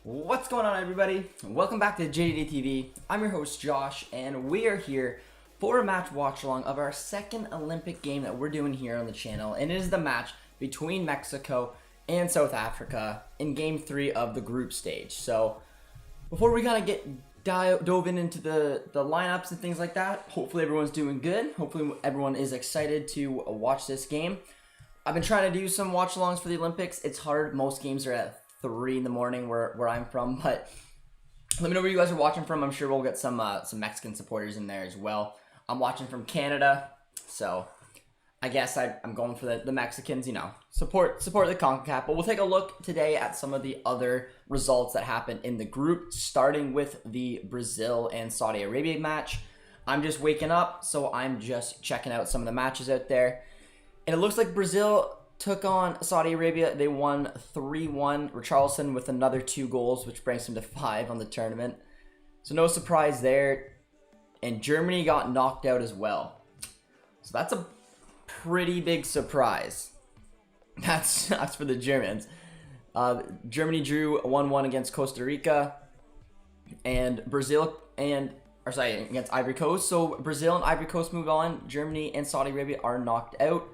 What's going on, everybody? Welcome back to JJD TV. I'm your host Josh, and we are here for a match watch along of our second Olympic game that we're doing here on the channel, and it is the match between Mexico and South Africa in Game 3 of the group stage. So before we kind of get dove into the lineups and things like that, hopefully everyone's doing good. Hopefully everyone is excited to watch this game. I've been trying to do some watch alongs for the Olympics. It's hard. Most games are at 3 in the morning where I'm from, but let me know where you guys are watching from. I'm sure we'll get some Mexican supporters in there as well. I'm watching from Canada, so I guess I'm going for the Mexicans, you know, support the CONCACAF. But we'll take a look today at some of the other results that happened in the group, starting with the Brazil and Saudi Arabia match. I'm just waking up, so I'm just checking out some of the matches out there, and it looks like Brazil took on Saudi Arabia. They won 3-1. Richarlison with another 2 goals, which brings him to 5 on the tournament. So no surprise there. And Germany got knocked out as well. So that's a pretty big surprise. That's for the Germans. Germany drew 1-1 against Costa Rica. And against Ivory Coast. So Brazil and Ivory Coast move on. Germany and Saudi Arabia are knocked out.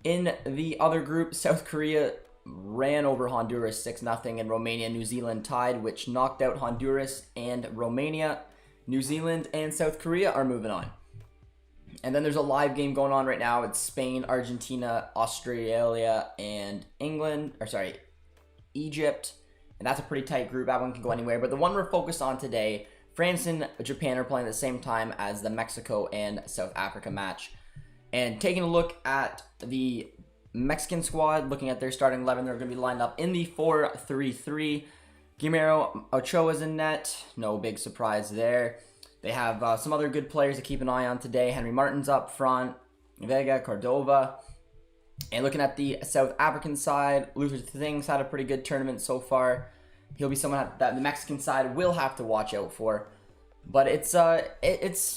In the other group, South Korea ran over Honduras 6-0, and Romania and New Zealand tied, which knocked out Honduras and Romania. New Zealand and South Korea are moving on. And then there's a live game going on right now. It's Spain, Argentina, Australia, and Egypt. And that's a pretty tight group. That one can go anywhere. But the one we're focused on today, France and Japan are playing at the same time as the Mexico and South Africa match. And taking a look at the Mexican squad, looking at their starting 11, they're going to be lined up in the 4-3-3. Guillermo Ochoa's in net. No big surprise there. They have some other good players to keep an eye on today. Henry Martin's up front. Vega, Cordova. And looking at the South African side, Luther Things had a pretty good tournament so far. He'll be someone that the Mexican side will have to watch out for. But it's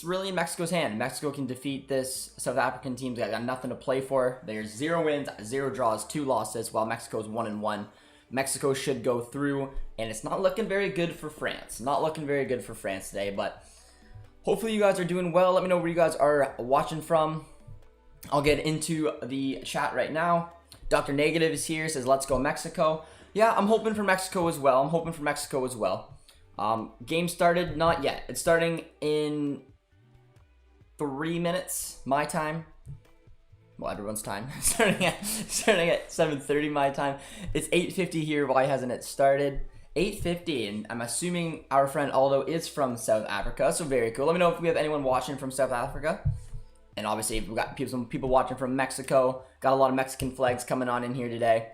really in Mexico's hand. Mexico can defeat this South African team. They got nothing to play for. There's 0 wins, 0 draws, 2 losses, while Mexico's 1-1. Mexico should go through, and it's not looking very good for France. Not looking very good for France today, but hopefully you guys are doing well. Let me know where you guys are watching from. I'll get into the chat right now. Dr. Negative is here, says, let's go Mexico. Yeah, I'm hoping for Mexico as well. Game started, not yet. It's starting in 3 minutes, my time. Well, everyone's time. starting at 7:30 my time. It's 8:50 here. Why hasn't it started? 8:50, and I'm assuming our friend Aldo is from South Africa, so very cool. Let me know if we have anyone watching from South Africa. And obviously, we've got some people watching from Mexico. Got a lot of Mexican flags coming on in here today.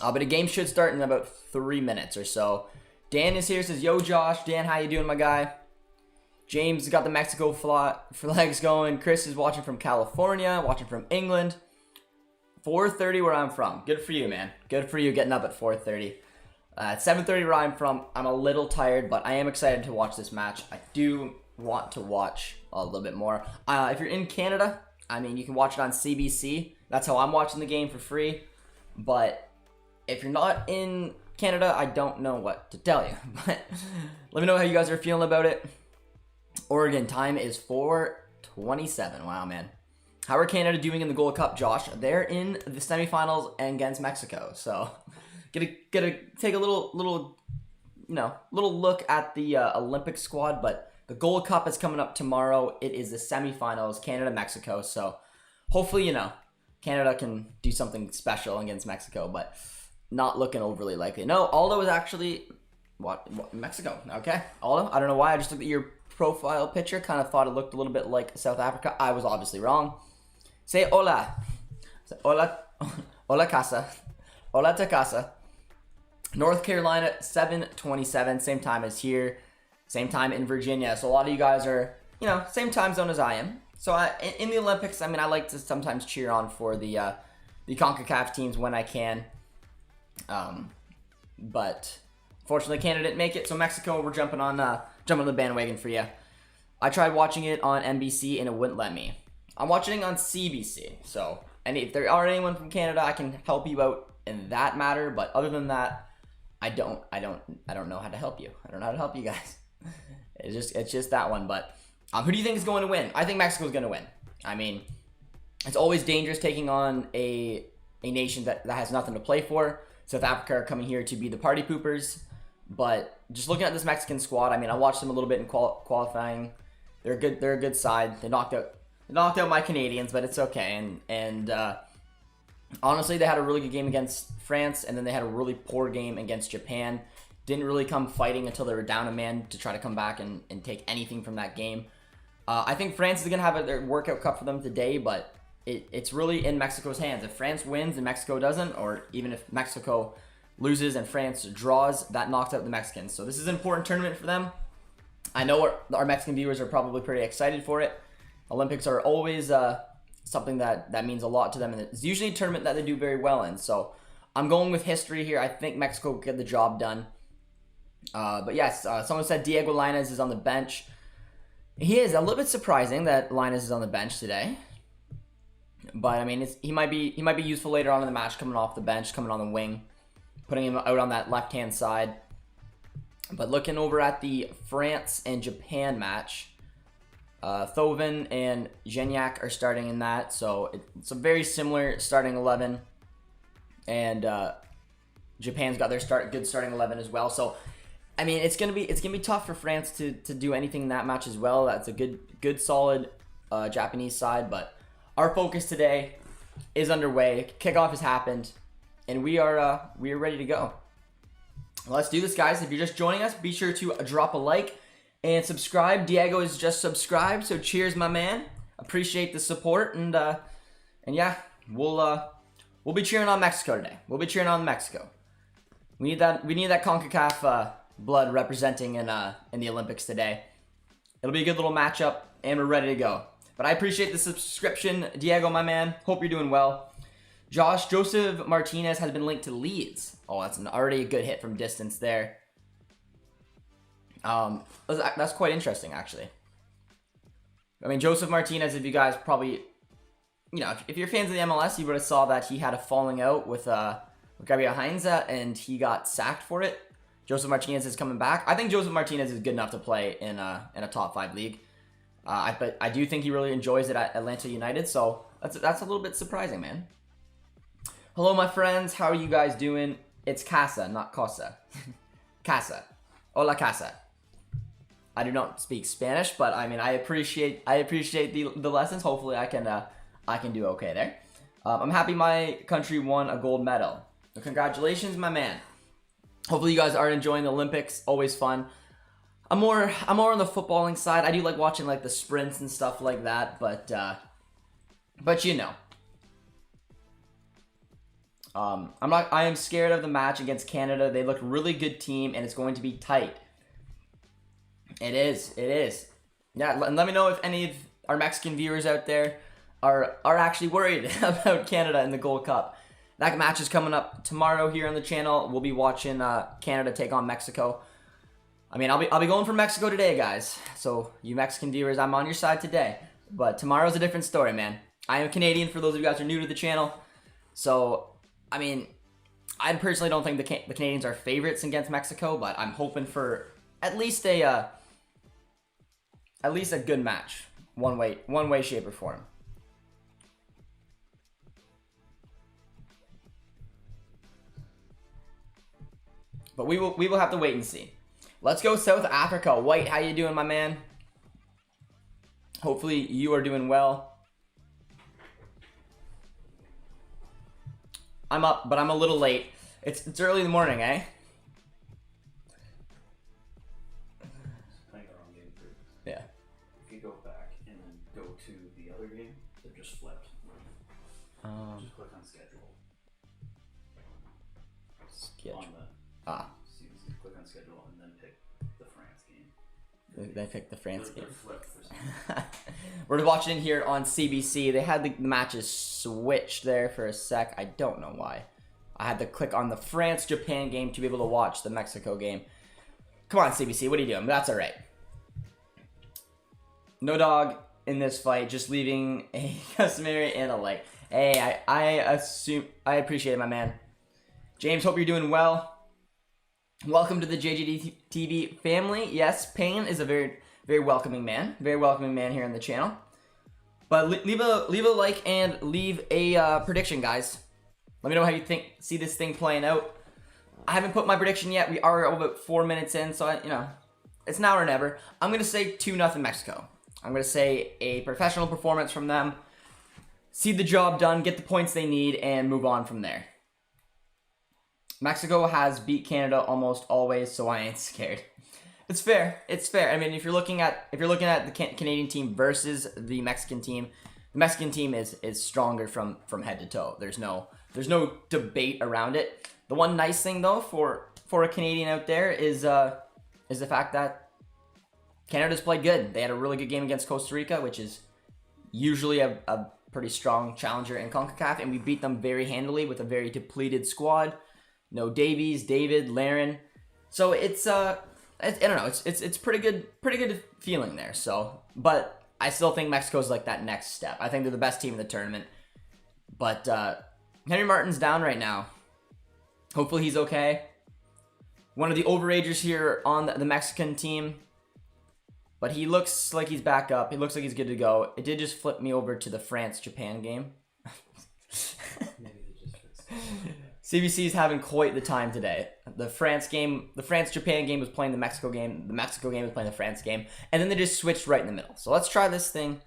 But a game should start in about 3 minutes or so. Dan is here, says, yo, Josh. Dan, how you doing, my guy? James has got the Mexico flags going. Chris is watching from California, watching from England. 4:30 where I'm from. Good for you, man. Good for you getting up at 4:30. At 7:30 where I'm from, I'm a little tired, but I am excited to watch this match. I do want to watch a little bit more. If you're in Canada, I mean, you can watch it on CBC. That's how I'm watching the game for free. But if you're not in Canada, I don't know what to tell you, but let me know how you guys are feeling about it. Oregon time is 4:27. Wow, man. How are Canada doing in the Gold Cup, Josh? They're in the semifinals against Mexico, so gonna take a little look at the Olympic squad. But the Gold Cup is coming up tomorrow. It is the semifinals, Canada, Mexico. So hopefully, Canada can do something special against Mexico, but not looking overly likely. No, Aldo is actually Mexico. Okay, Aldo. I don't know why. I just looked at your profile picture. Kind of thought it looked a little bit like South Africa. I was obviously wrong. Say hola. Say hola. Hola casa. Hola to casa. North Carolina 7:27. Same time as here. Same time in Virginia. So a lot of you guys are same time zone as I am. So in the Olympics, I mean, I like to sometimes cheer on for the CONCACAF teams when I can. But fortunately Canada didn't make it, so Mexico, we're jumping on the bandwagon for you. I tried watching it on NBC and it wouldn't let me. I'm watching it on CBC, so and if there are anyone from Canada, I can help you out in that matter, but other than that, I don't know how to help you. I don't know how to help you guys. It's just that one. But who do you think is going to win? I think Mexico's going to win. I mean, it's always dangerous taking on a nation that has nothing to play for. South Africa are coming here to be the party poopers. But just looking at this Mexican squad, I mean, I watched them a little bit in qualifying. They're good. They're a good side. They knocked out my Canadians, but it's okay. And honestly, they had a really good game against France, and then they had a really poor game against Japan. Didn't really come fighting until they were down a man to try to come back and take anything from that game. I think France is going to have their workout cup for them today, but it's really in Mexico's hands. If France wins and Mexico doesn't, or even if Mexico loses and France draws, that knocks out the Mexicans. So this is an important tournament for them. I know our Mexican viewers are probably pretty excited for it. Olympics are always something that means a lot to them, and it's usually a tournament that they do very well in. So I'm going with history here. I think Mexico will get the job done. But yes, someone said Diego Lainez is on the bench. He is a little bit surprising that Lainez is on the bench today. But I mean, he might be useful later on in the match, coming off the bench, coming on the wing, putting him out on that left-hand side. But looking over at the France and Japan match, Thauvin and Gignac are starting in that, so it's a very similar starting 11. And Japan's got their good starting 11 as well. So I mean, it's gonna be tough for France to do anything in that match as well. That's a good solid Japanese side, but our focus today is underway. Kickoff has happened, and we are ready to go. Let's do this, guys. If you're just joining us, be sure to drop a like and subscribe. Diego is just subscribed, so cheers, my man. Appreciate the support, and yeah, we'll be cheering on Mexico today. We'll be cheering on Mexico. We need that CONCACAF blood representing in the Olympics today. It'll be a good little matchup, and we're ready to go. But I appreciate the subscription, Diego, my man. Hope you're doing well. Joseph Martinez has been linked to Leeds. Oh, that's already a good hit from distance there. That's quite interesting, actually. I mean, Joseph Martinez, if you guys probably, if you're fans of the MLS, you would have saw that he had a falling out with Gabriel Heinze, and he got sacked for it. Joseph Martinez is coming back. I think Joseph Martinez is good enough to play in a top 5 league. But I do think he really enjoys it at Atlanta United, so that's a little bit surprising, man. Hello, my friends. How are you guys doing? It's Casa, not Cosa. Casa. Hola, Casa. I do not speak Spanish, but I mean, I appreciate the lessons. Hopefully, I can do okay there. I'm happy my country won a gold medal. So congratulations, my man. Hopefully, you guys are enjoying the Olympics. Always fun. I'm more on the footballing side. I do like watching like the sprints and stuff like that, but I am scared of the match against Canada. They look really good team, and it's going to be tight. It is. Yeah, and let me know if any of our Mexican viewers out there are actually worried about Canada in the Gold Cup. That match is coming up tomorrow here on the channel. We'll be watching Canada take on Mexico. I mean, I'll be going for Mexico today, guys. So you Mexican viewers, I'm on your side today. But tomorrow's a different story, man. I am Canadian, for those of you guys who are new to the channel. So, I mean, I personally don't think the Canadians are favorites against Mexico, but I'm hoping for at least a good match, one way, shape, or form. But we will have to wait and see. Let's go South Africa. White, how you doing, my man? Hopefully you are doing well. I'm up, but I'm a little late. It's early in the morning, eh? Playing the wrong game too. Yeah. If you go back and then go to the other game, they're just flipped. Just click on schedule. On the click on schedule and then pick the France game. They picked the France game. They're flipped for some reason. We're watching it here on CBC. They had the matches switched there for a sec. I don't know why. I had to click on the France-Japan game to be able to watch the Mexico game. Come on, CBC. What are you doing? That's all right. No dog in this fight. Just leaving a customary and a like. Hey, I appreciate it, my man. James, hope you're doing well. Welcome to the JJD TV family. Yes, Payne is a very, very welcoming man. Very welcoming man here on the channel. But leave a like and leave a prediction, guys. Let me know how you see this thing playing out. I haven't put my prediction yet. We are about 4 minutes in, so it's now or never. I'm gonna say 2-0 Mexico. I'm gonna say a professional performance from them. See the job done, get the points they need, and move on from there. Mexico has beat Canada almost always, so I ain't scared. It's fair. It's fair. I mean, if you're looking at the Canadian team versus the Mexican team is stronger from head to toe. There's no debate around it. The one nice thing though for a Canadian out there is the fact that Canada's played good. They had a really good game against Costa Rica, which is usually a pretty strong challenger in CONCACAF, and we beat them very handily with a very depleted squad. No Davies, David, Laren. So it's I don't know, it's pretty good feeling there. So, but I still think Mexico's like that next step. I think they're the best team in the tournament. But Henry Martin's down right now. Hopefully he's okay. One of the overagers here on the Mexican team. But he looks like he's back up. He looks like he's good to go. It did just flip me over to the France-Japan game. CBC's having quite the time today. The France-Japan game was playing the Mexico game. The Mexico game was playing the France game. And then they just switched right in the middle. So let's try this thing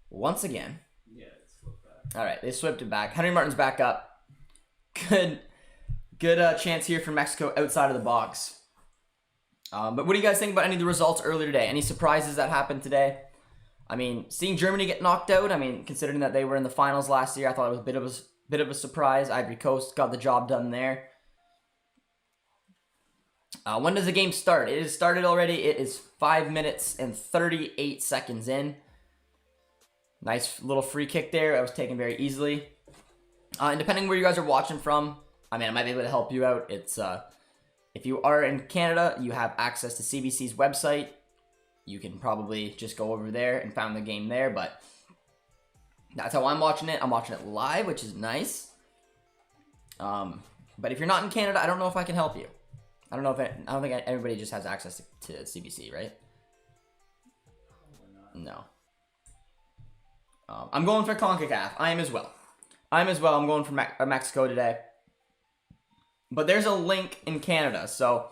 once again. Yeah, it's flipped back. All right, they swept it back. Henry Martin's back up. Good chance here for Mexico outside of the box. But what do you guys think about any of the results earlier today? Any surprises that happened today? I mean, seeing Germany get knocked out, I mean, considering that they were in the finals last year, I thought it was a bit of a surprise. Ivory Coast got the job done there. When does the game start? It has started already. It is 5 minutes and 38 seconds in. Nice little free kick there. That was taken very easily. And depending where you guys are watching from, I mean, I might be able to help you out. It's if you are in Canada, you have access to CBC's website. You can probably just go over there and find the game there, but that's how I'm watching it. I'm watching it live, which is nice. But if you're not in Canada, I don't know if I can help you. I don't think everybody just has access to CBC, right? No. I'm going for CONCACAF. I am as well. I'm going for Mexico today. But there's a link in Canada. So,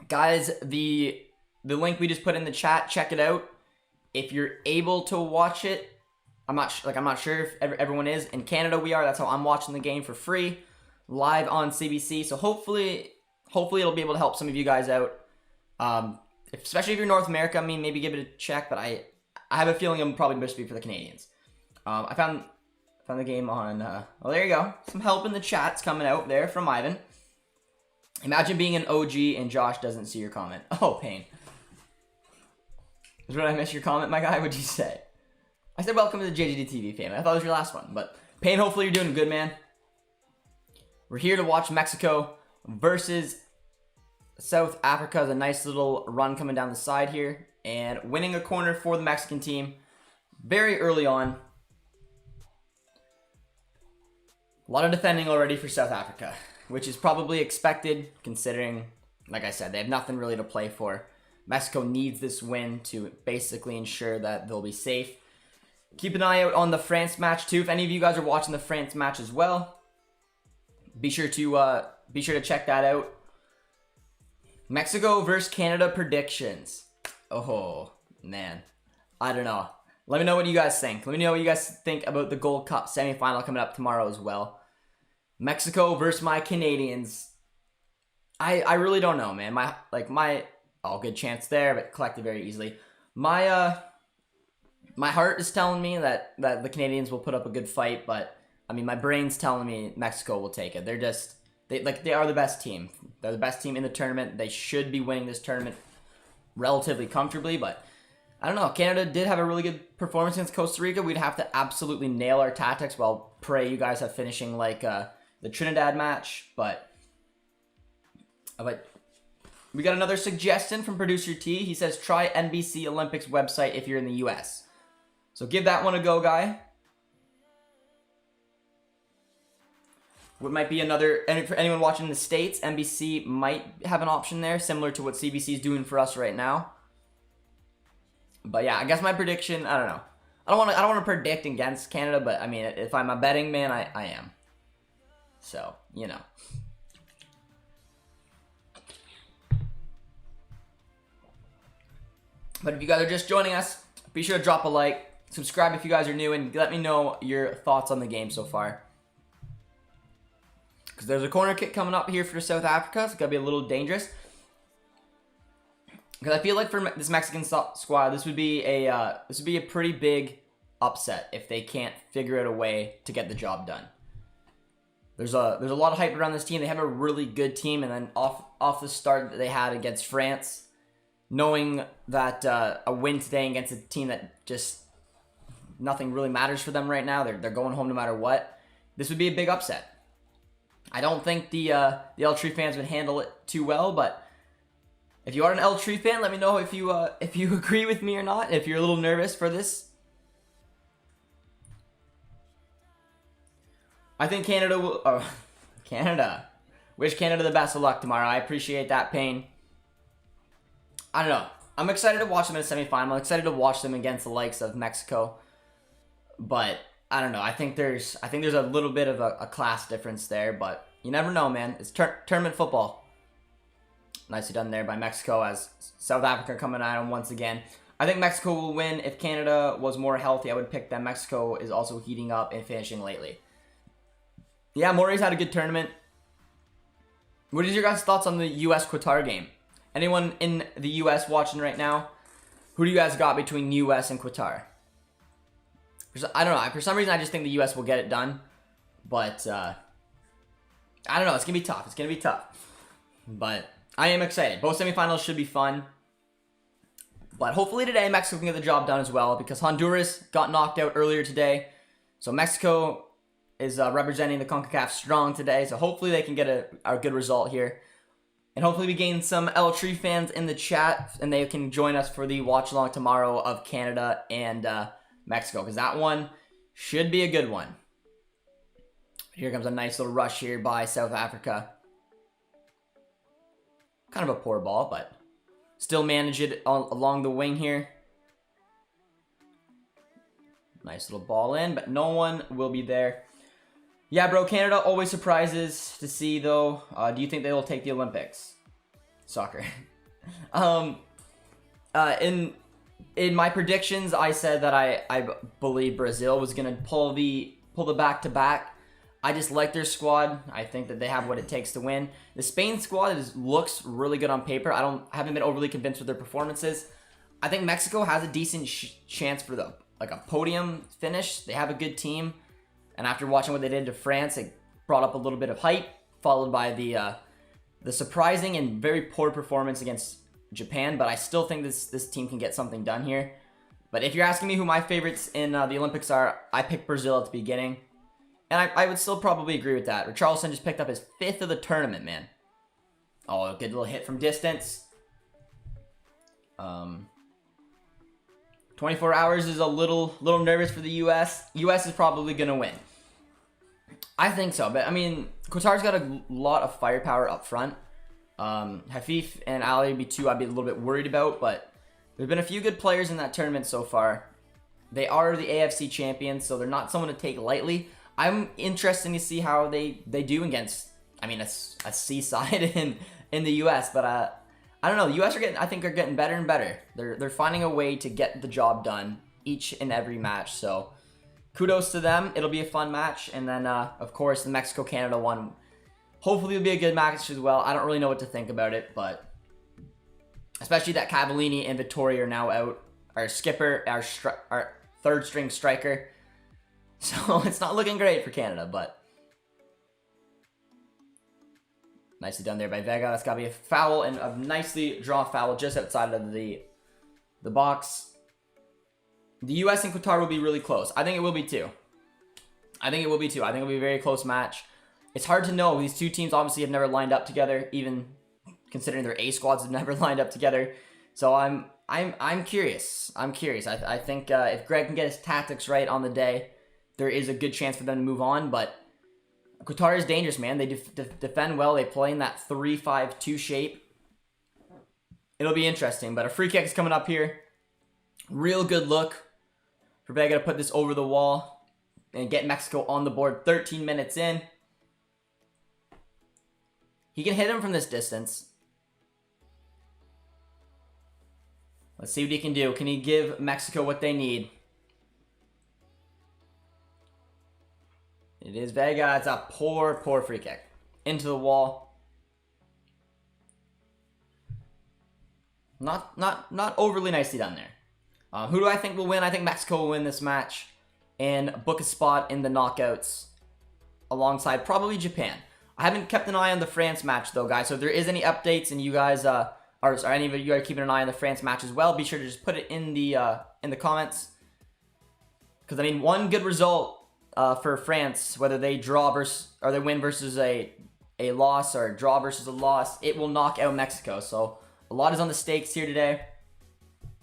guys, the link we just put in the chat, check it out. If you're able to watch it, I'm not sure if everyone is. In Canada, we are. That's how I'm watching the game for free, live on CBC. So hopefully it'll be able to help some of you guys out. Especially if you're North America, I mean, maybe give it a check. But I have a feeling I'm probably supposed to be for the Canadians. I found the game on. Well, there you go. Some help in the chat's coming out there from Ivan. Imagine being an OG and Josh doesn't see your comment. Oh, Payne. Did I miss your comment, my guy? What'd you say? I said welcome to the JJD TV family. I thought it was your last one. But Payne, hopefully you're doing good, man. We're here to watch Mexico versus South Africa. Has a nice little run coming down the side here. And winning a corner for the Mexican team very early on. A lot of defending already for South Africa, which is probably expected considering, like I said, they have nothing really to play for. Mexico needs this win to basically ensure that they'll be safe. Keep an eye out on the France match too. If any of you guys are watching the France match as well, be sure to check that out. Mexico versus Canada predictions. Oh man, I don't know. Let me know what you guys think. Let me know what you guys think about the Gold Cup semifinal coming up tomorrow as well. Mexico versus my Canadians. I really don't know, man. Good chance there, but collected very easily. My heart is telling me that the Canadians will put up a good fight, but I mean my brain's telling me Mexico will take it. They are the best team. They're the best team in the tournament. They should be winning this tournament relatively comfortably, but I don't know. Canada did have a really good performance against Costa Rica. We'd have to absolutely nail our tactics. Well, pray you guys have finishing like the Trinidad match, but we got another suggestion from Producer T. He says, try NBC Olympics website if you're in the US. So give that one a go, guy. what might be another, and for anyone watching in the States, NBC might have an option there, similar to what CBC is doing for us right now. But yeah, I guess my prediction, I don't know. I don't want to predict against Canada, but I mean, if I'm a betting man, I am. So, you know. But if you guys are just joining us, be sure to drop a like, subscribe if you guys are new, and let me know your thoughts on the game so far. Because there's a corner kick coming up here for South Africa. It's going to be a little dangerous. Because I feel like for this Mexican squad, this would be a pretty big upset if they can't figure out a way to get the job done. There's a lot of hype around this team. They have a really good team, and then off the start that they had against France, knowing that a win today against a team that just nothing really matters for them right now, they're going home no matter what. This would be a big upset. I don't think the El Tri fans would handle it too well, but if you are an El Tri fan, let me know if you agree with me or not. If you're a little nervous for this, I think Canada will. Oh, Canada. Wish Canada the best of luck tomorrow. I appreciate that pain. I don't know. I'm excited to watch them in a semifinal. I'm excited to watch them against the likes of Mexico, but I don't know. I think there's a little bit of a class difference there, but you never know, man. It's tournament football. Nicely done there by Mexico as South Africa coming at them once again. I think Mexico will win. If Canada was more healthy, I would pick them. Mexico is also heating up and finishing lately. Yeah, Maury's had a good tournament. What is your guys' thoughts on the U.S.-Qatar game? Anyone in the U.S. watching right now? Who do you guys got between U.S. and Qatar? I don't know. For some reason, I just think the U.S. will get it done. But, I don't know. It's going to be tough. It's going to be tough. But I am excited. Both semifinals should be fun. But hopefully today, Mexico can get the job done as well. Because Honduras got knocked out earlier today. So Mexico is representing the CONCACAF strong today. So hopefully they can get a good result here. And hopefully we gain some El Tri fans in the chat. And they can join us for the watch-along tomorrow of Canada and Mexico, because that one should be a good one. Here comes a nice little rush here by South Africa. Kind of a poor ball, but still manage it along the wing here. Nice little ball in, but no one will be there. Yeah, bro, Canada always surprises to see, though. Do you think they will take the Olympics? Soccer. In my predictions, I said that I believe Brazil was going to pull the back-to-back. I just like their squad. I think that they have what it takes to win. The Spain squad looks really good on paper. I haven't been overly convinced with their performances. I think Mexico has a decent chance for a podium finish. They have a good team. And after watching what they did to France, it brought up a little bit of hype, followed by the surprising and very poor performance against Japan. But I still think this team can get something done here. But if you're asking me who my favorites in the Olympics are, I picked Brazil at the beginning. And I would still probably agree with that. Richarlison just picked up his 5th of the tournament, man. Oh, a good little hit from distance. 24 hours is a little nervous for the U.S. U.S. is probably going to win. I think so, but I mean, Qatar's got a lot of firepower up front. Hafif and Ali would be two I'd be a little bit worried about, but there's been a few good players in that tournament so far. They are the AFC champions, so they're not someone to take lightly. I'm interested to see how they do against, I mean, a C side in the U.S., but I don't know. The U.S. are getting better and better. They're finding a way to get the job done each and every match. So kudos to them. It'll be a fun match. And then, of course, the Mexico-Canada one. Hopefully it'll be a good match as well. I don't really know what to think about it, but especially that Cavallini and Vittori are now out. Our skipper, our third-string striker. So it's not looking great for Canada, but nicely done there by Vega. That's got to be a foul, and a nicely drawn foul just outside of the box. The U.S. and Qatar will be really close. I think it will be too. I think it'll be a very close match. It's hard to know. These two teams obviously have never lined up together, even considering their A squads have never lined up together. So I'm curious. I think if Greg can get his tactics right on the day, there is a good chance for them to move on. But Qatar is dangerous, man. They defend well. They play in that 3-5-2 shape. It'll be interesting, but a free kick is coming up here. Real good look for Vega to put this over the wall and get Mexico on the board 13 minutes in. He can hit him from this distance. Let's see what he can do. Can he give Mexico what they need? It is Vega. It's a poor free kick. Into the wall. Not overly nicely done there. Who do I think will win? I think Mexico will win this match and book a spot in the knockouts alongside probably Japan. I haven't kept an eye on the France match though, guys. So if there is any updates and you guys or any of you are keeping an eye on the France match as well, be sure to just put it in the comments. Because I mean, one good result for France, whether they draw versus or they win versus a loss or draw versus a loss, it will knock out Mexico. So a lot is on the stakes here today.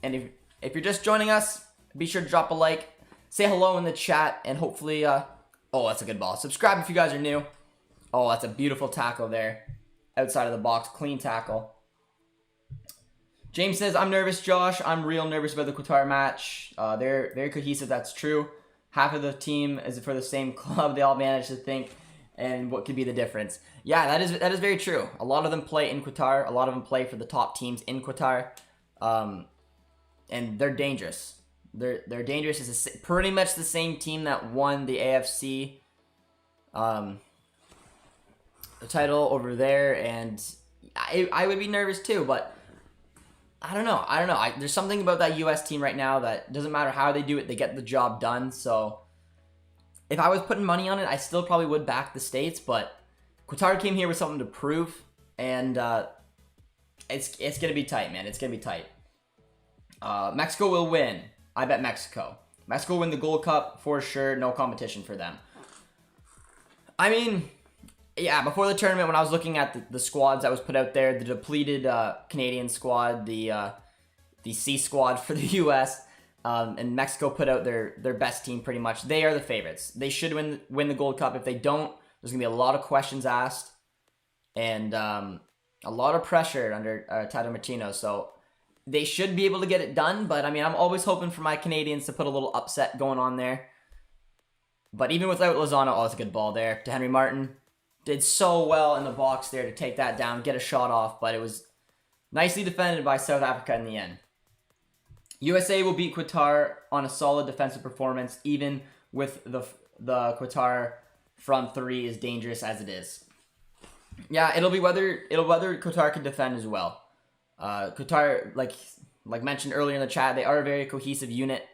And if you're just joining us, be sure to drop a like, say hello in the chat, and hopefully, oh, that's a good ball. Subscribe if you guys are new. Oh, that's a beautiful tackle there. Outside of the box, clean tackle. James says, I'm nervous, Josh. I'm real nervous about the Qatar match. They're very cohesive, that's true. Half of the team is for the same club. They all manage to think, and what could be the difference? Yeah, that is very true. A lot of them play in Qatar. A lot of them play for the top teams in Qatar. And they're dangerous. They're dangerous. It's pretty much the same team that won the AFC the title over there, and I would be nervous too, but I don't know. There's something about that U.S. team right now that doesn't matter how they do it, they get the job done. So if I was putting money on it, I still probably would back the States, but Qatar came here with something to prove, and it's going to be tight, man. It's going to be tight. Mexico will win. I bet Mexico. Mexico will win the Gold Cup for sure. No competition for them. I mean, yeah, before the tournament, when I was looking at the squads that was put out there, the depleted Canadian squad, the C squad for the U.S., and Mexico put out their best team pretty much. They are the favorites. They should win the Gold Cup. If they don't, there's going to be a lot of questions asked and a lot of pressure under Tata Martino. So they should be able to get it done. But, I mean, I'm always hoping for my Canadians to put a little upset going on there. But even without Lozano, oh, it's a good ball there to Henry Martin. Did so well in the box there to take that down, get a shot off, but it was nicely defended by South Africa in the end. USA will beat Qatar on a solid defensive performance, even with the Qatar front three as dangerous as it is. Yeah, it'll be whether Qatar can defend as well. Qatar, like mentioned earlier in the chat, they are a very cohesive unit.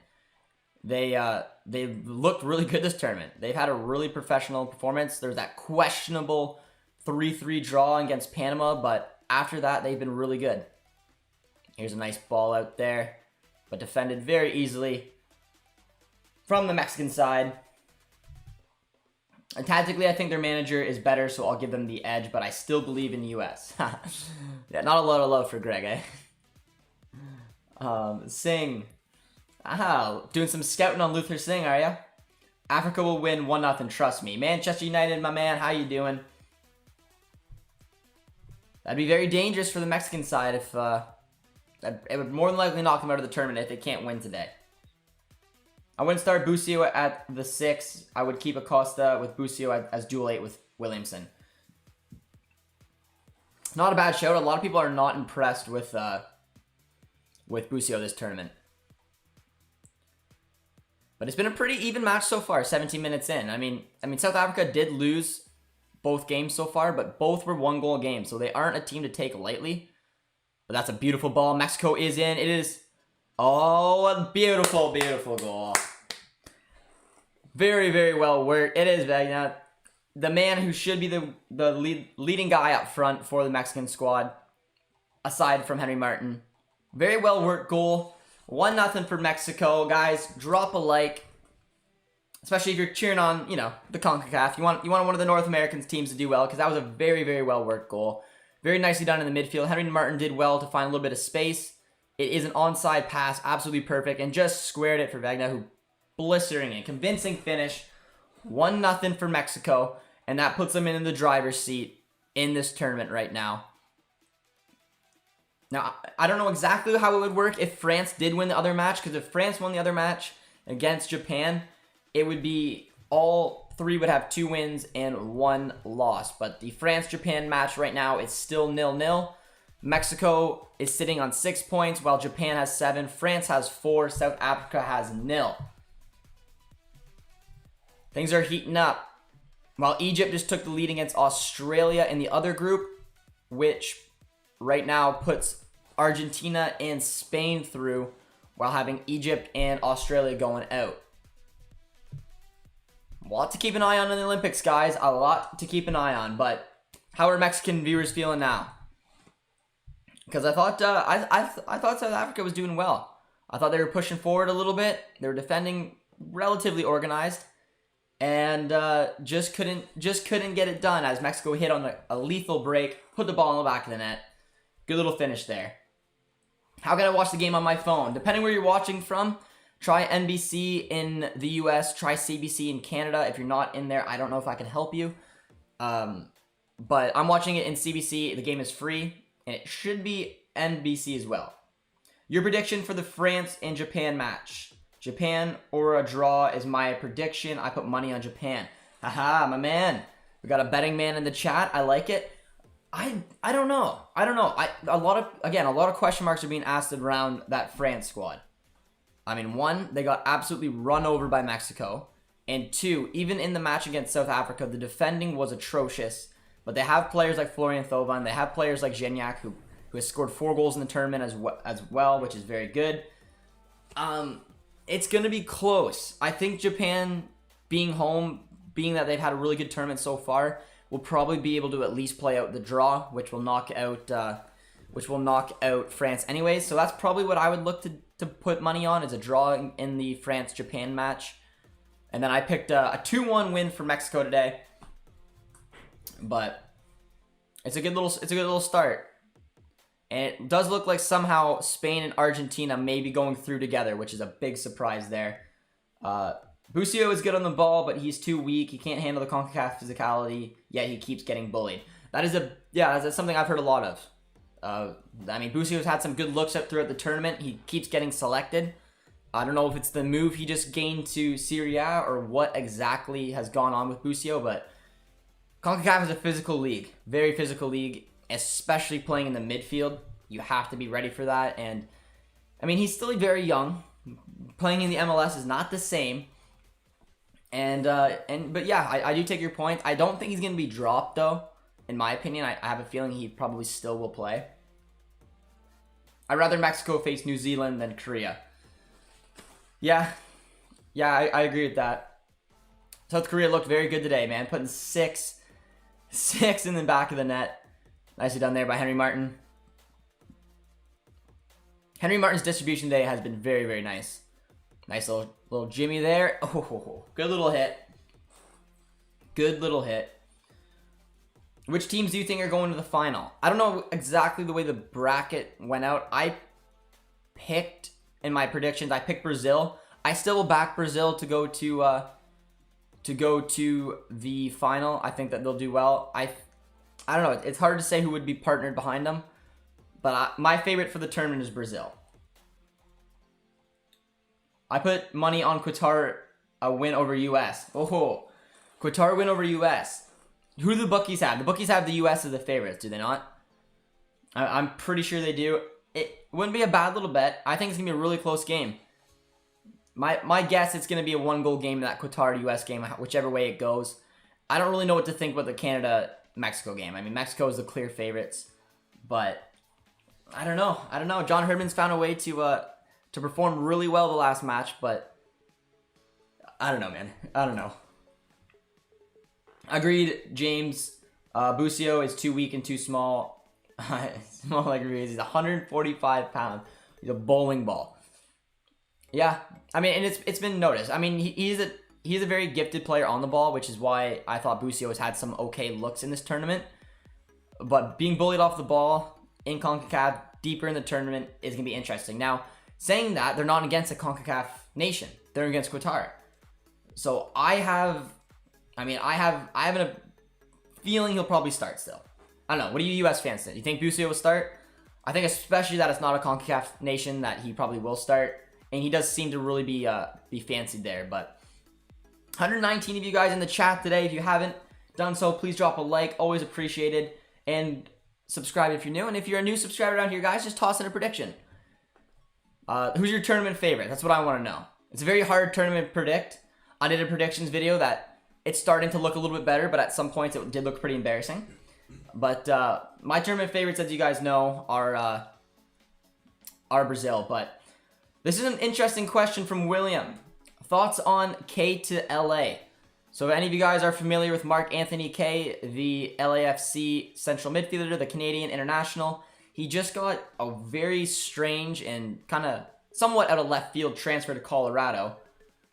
They've looked really good this tournament. They've had a really professional performance. There's that questionable 3-3 draw against Panama, but after that, they've been really good. Here's a nice ball out there, but defended very easily from the Mexican side. And tactically, I think their manager is better, so I'll give them the edge, but I still believe in the U.S. Yeah, not a lot of love for Greg, eh? Singh. Doing some scouting on Luther Singh, are ya? Africa will win 1-0, trust me. Manchester United, my man, how you doing? That'd be very dangerous for the Mexican side if it would more than likely knock them out of the tournament if they can't win today. I wouldn't start Busio at the 6. I would keep Acosta with Busio as dual 8 with Williamson. Not a bad shout. A lot of people are not impressed with Busio this tournament. But it's been a pretty even match so far, 17 minutes in. I mean, South Africa did lose both games so far, but both were 1-goal games, so they aren't a team to take lightly. But that's a beautiful ball. Mexico is in. It is, oh, a beautiful, beautiful goal. Very, very well worked. It is, the man who should be the leading guy up front for the Mexican squad, aside from Henry Martin. Very well worked goal. 1-0 for Mexico. Guys, drop a like. Especially if you're cheering on, the CONCACAF. You want one of the North American teams to do well, because that was a very, very well worked goal. Very nicely done in the midfield. Henry Martin did well to find a little bit of space. It is an onside pass, absolutely perfect, and just squared it for Wagner, who blistering and convincing finish. 1-0 for Mexico. and that puts them in the driver's seat in this tournament right now. Now, I don't know exactly how it would work if France did win the other match, because if France won the other match against Japan, it would be all three would have 2 wins and 1 loss. But the France-Japan match right now is still 0-0. Mexico is sitting on 6 points, while Japan has 7. France has 4. South Africa has 0. Things are heating up. While Egypt just took the lead against Australia in the other group, which right now puts Argentina and Spain through, while having Egypt and Australia going out. A lot to keep an eye on in the Olympics, guys. A lot to keep an eye on. But how are Mexican viewers feeling now? Because I thought I thought South Africa was doing well. I thought they were pushing forward a little bit. They were defending relatively organized, and just couldn't get it done as Mexico hit on a lethal break, put the ball in the back of the net. Good little finish there. How can I watch the game on my phone? Depending where you're watching from, try NBC in the US, try CBC in Canada. If you're not in there, I don't know if I can help you. But I'm watching it in CBC. The game is free, and it should be NBC as well. Your prediction for the France and Japan match. Japan or a draw is my prediction. I put money on Japan. Haha, my man. We got a betting man in the chat. I like it. I don't know. A lot of question marks are being asked around that France squad. I mean, 1, they got absolutely run over by Mexico. And 2, even in the match against South Africa, the defending was atrocious. But they have players like Florian Thauvin. They have players like Gignac, who has scored 4 goals in the tournament as well, which is very good. It's going to be close. I think Japan being home, being that they've had a really good tournament so far, will probably be able to at least play out the draw, which will knock out France anyways. So that's probably what I would look to put money on, is a draw in the France-Japan match. And then I picked a 2-1 win for Mexico today. But it's a good little start. And it does look like somehow Spain and Argentina may be going through together, which is a big surprise there. Busio is good on the ball, but he's too weak. He can't handle the CONCACAF physicality, yet he keeps getting bullied. That's something I've heard a lot of. I mean, Busio's had some good looks up throughout the tournament. He keeps getting selected. I don't know if it's the move he just gained to Serie A or what exactly has gone on with Busio, but CONCACAF is a physical league, very physical league, especially playing in the midfield. You have to be ready for that, and I mean, he's still very young. Playing in the MLS is not the same. But yeah, I do take your point. I don't think he's going to be dropped, though. In my opinion, I have a feeling he probably still will play. I'd rather Mexico face New Zealand than Korea. Yeah, I agree with that. South Korea looked very good today, man. Putting six in the back of the net. Nicely done there by Henry Martin. Henry Martin's distribution today has been very, very nice. Nice little Jimmy there. Oh, good little hit. Good little hit. Which teams do you think are going to the final? I don't know exactly the way the bracket went out. I picked, in my predictions, I picked Brazil. I still will back Brazil to go to the final. I think that they'll do well. I don't know. It's hard to say who would be partnered behind them. But my favorite for the tournament is Brazil. I put money on Qatar, a win over US. Oh, Qatar win over US. Who do the bookies have? The bookies have the US as the favorites, do they not? I'm pretty sure they do. It wouldn't be a bad little bet. I think it's going to be a really close game. My guess, it's going to be a 1-goal game in that Qatar-US game, whichever way it goes. I don't really know what to think about the Canada-Mexico game. I mean, Mexico is the clear favorites, but I don't know. John Herdman's found a way to perform really well the last match, but I don't know, man. I don't know. Agreed, James. Busio is too weak and too small. Small like he's 145 pounds. He's a bowling ball. Yeah, I mean, and it's been noticed. I mean, he's a very gifted player on the ball, which is why I thought Busio has had some okay looks in this tournament. But being bullied off the ball in CONCACAF deeper in the tournament is going to be interesting. Now, saying that, they're not against a CONCACAF nation. They're against Qatar. So I have feeling he'll probably start still. I don't know. What do you U.S. fans think? You think Busio will start? I think especially that it's not a CONCACAF nation that he probably will start. And he does seem to really be fancied there. But 119 of you guys in the chat today. If you haven't done so, please drop a like. Always appreciated. And subscribe if you're new. And if you're a new subscriber around here, guys, just toss in a prediction. Who's your tournament favorite? That's what I want to know. It's a very hard tournament to predict. I did a predictions video that it's starting to look a little bit better, but at some points it did look pretty embarrassing. But my tournament favorites, as you guys know, are Brazil. But this is an interesting question from William. Thoughts on K to LA? So if any of you guys are familiar with Mark Anthony K, the LAFC central midfielder, the Canadian international, he just got a very strange and kind of somewhat out of left field transfer to Colorado.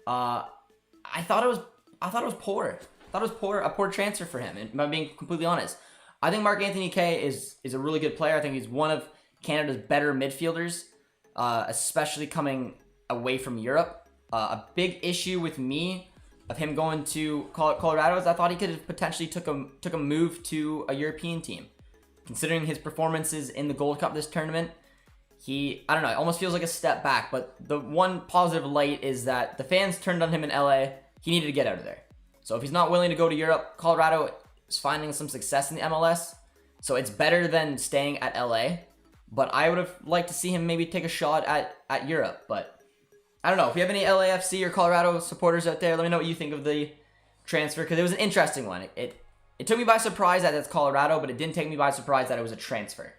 I thought it was poor. I thought it was a poor transfer for him, and I'm being completely honest. I think Mark Anthony K is a really good player. I think he's one of Canada's better midfielders, especially coming away from Europe. A big issue with me of him going to Colorado is I thought he could have potentially took a move to a European team. Considering his performances in the Gold Cup this tournament, I don't know, it almost feels like a step back. But the one positive light is that the fans turned on him in LA. He needed to get out of there. So if he's not willing to go to Europe, Colorado is finding some success in the MLS. So it's better than staying at LA. But I would have liked to see him maybe take a shot at Europe. But I don't know. If you have any LAFC or Colorado supporters out there, let me know what you think of the transfer. Because it was an interesting one. It took me by surprise that it's Colorado, but it didn't take me by surprise that it was a transfer.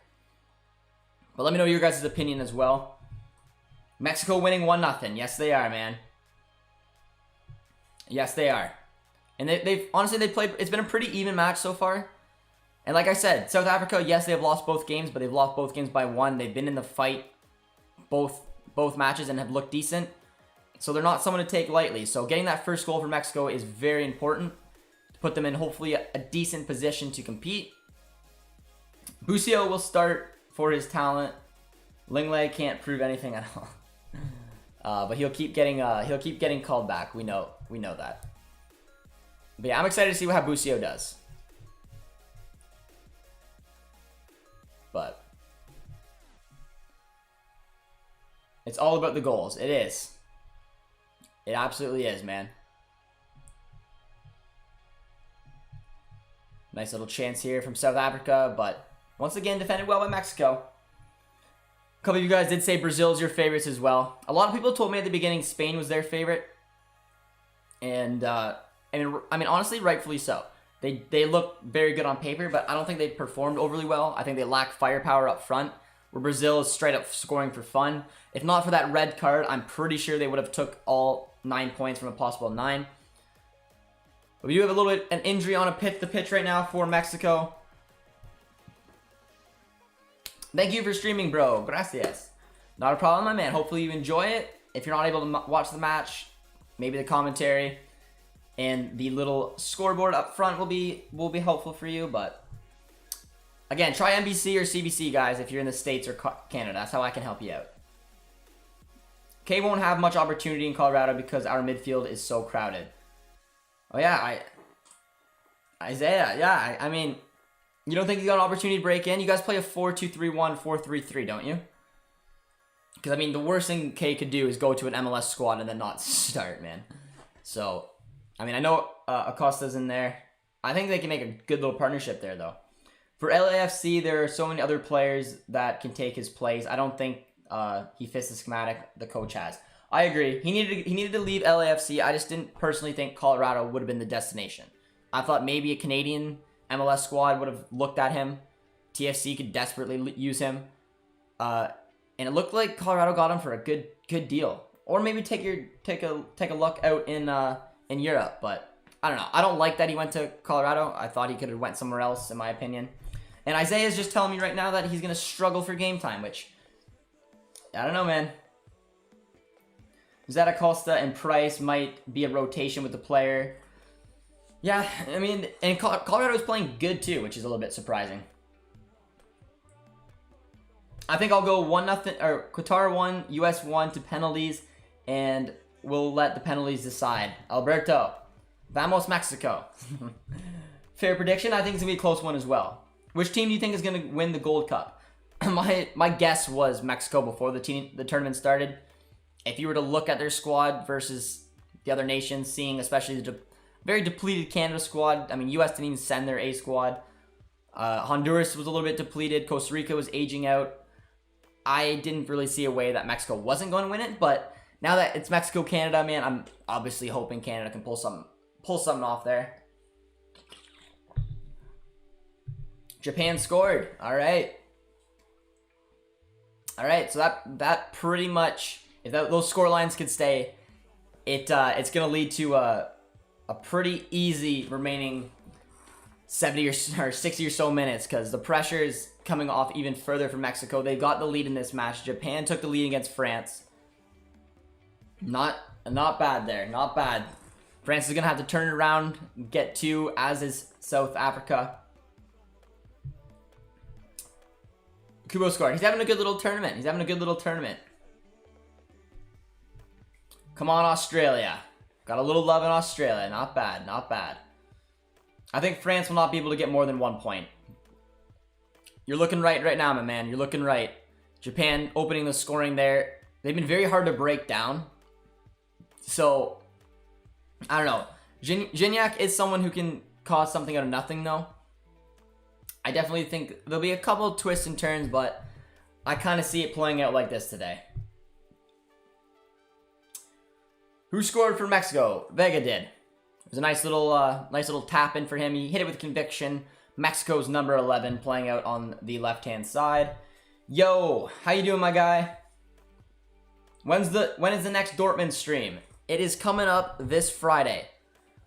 But let me know your guys' opinion as well. Mexico winning 1-0. Yes, they are, man. Yes, they are. And they've honestly played. It's been a pretty even match so far. And like I said, South Africa, yes, they have lost both games, but they've lost both games by 1. They've been in the fight both matches and have looked decent. So they're not someone to take lightly. So getting that first goal for Mexico is very important to put them in hopefully a decent position to compete. Busio will start for his talent. Lingley can't prove anything at all. But he'll keep getting called back. We know that. But yeah, I'm excited to see how Busio does. But it's all about the goals. It is. It absolutely is, man. Nice little chance here from South Africa, but once again defended well by Mexico. A couple of you guys did say Brazil's your favorites as well. A lot of people told me at the beginning Spain was their favorite. And I mean honestly, rightfully so. They look very good on paper, but I don't think they performed overly well. I think they lack firepower up front, where Brazil is straight up scoring for fun. If not for that red card, I'm pretty sure they would have took all 9 points from a possible 9. But we do have a little bit an injury on the pitch right now for Mexico. Thank you for streaming, bro. Gracias. Not a problem, my man. Hopefully you enjoy it. If you're not able to watch the match, maybe the commentary and the little scoreboard up front will be helpful for you. But again, try NBC or CBC, guys, if you're in the States or Canada. That's how I can help you out. K won't have much opportunity in Colorado because our midfield is so crowded. Oh yeah, Isaiah. Yeah, I mean, you don't think he's got an opportunity to break in? You guys play a 4-2-3-1, 4-3-3, don't you? Because I mean, the worst thing K could do is go to an MLS squad and then not start, man. So, I mean, I know Acosta's in there. I think they can make a good little partnership there, though. For LAFC, there are so many other players that can take his place. I don't think he fits the schematic the coach has. I agree. He needed to leave LAFC. I just didn't personally think Colorado would have been the destination. I thought maybe a Canadian MLS squad would have looked at him. TFC could desperately use him. And it looked like Colorado got him for a good deal. Or maybe take a look out in Europe. But I don't know. I don't like that he went to Colorado. I thought he could have went somewhere else, in my opinion. And Isaiah's just telling me right now that he's going to struggle for game time, which I don't know, man. Zeta Costa and Price might be a rotation with the player. Yeah, I mean, and Colorado's playing good too, which is a little bit surprising. I think I'll go 1-0 or Qatar 1, US 1 to penalties, and we'll let the penalties decide. Alberto, vamos Mexico. fair prediction. I think it's going to be a close one as well. Which team do you think is going to win the Gold Cup? My guess was Mexico before the tournament started. If you were to look at their squad versus the other nations, seeing especially the very depleted Canada squad. I mean, U.S. didn't even send their A squad. Honduras was a little bit depleted. Costa Rica was aging out. I didn't really see a way that Mexico wasn't going to win it, but now that it's Mexico-Canada, man, I'm obviously hoping Canada can pull something off there. Japan scored. All right. So that pretty much, if those score lines could stay, it's going to lead to a pretty easy remaining 70 or 60 or so minutes, because the pressure is coming off even further from Mexico. They got the lead in this match. Japan took the lead against France. Not bad there. Not bad. France is going to have to turn it around, get two, as is South Africa. Kubo scored. He's having a good little tournament. Come on, Australia. Got a little love in Australia. Not bad. I think France will not be able to get more than 1 point. You're looking right now, my man. You're looking right. Japan opening the scoring there. They've been very hard to break down. So, I don't know. Gignac is someone who can cause something out of nothing, though. I definitely think there'll be a couple of twists and turns, but I kind of see it playing out like this today. Who scored for Mexico? Vega did. It was a nice little tap in for him. He hit it with conviction. Mexico's number 11 playing out on the left-hand side. Yo, how you doing, my guy? When is the next Dortmund stream? It is coming up this Friday,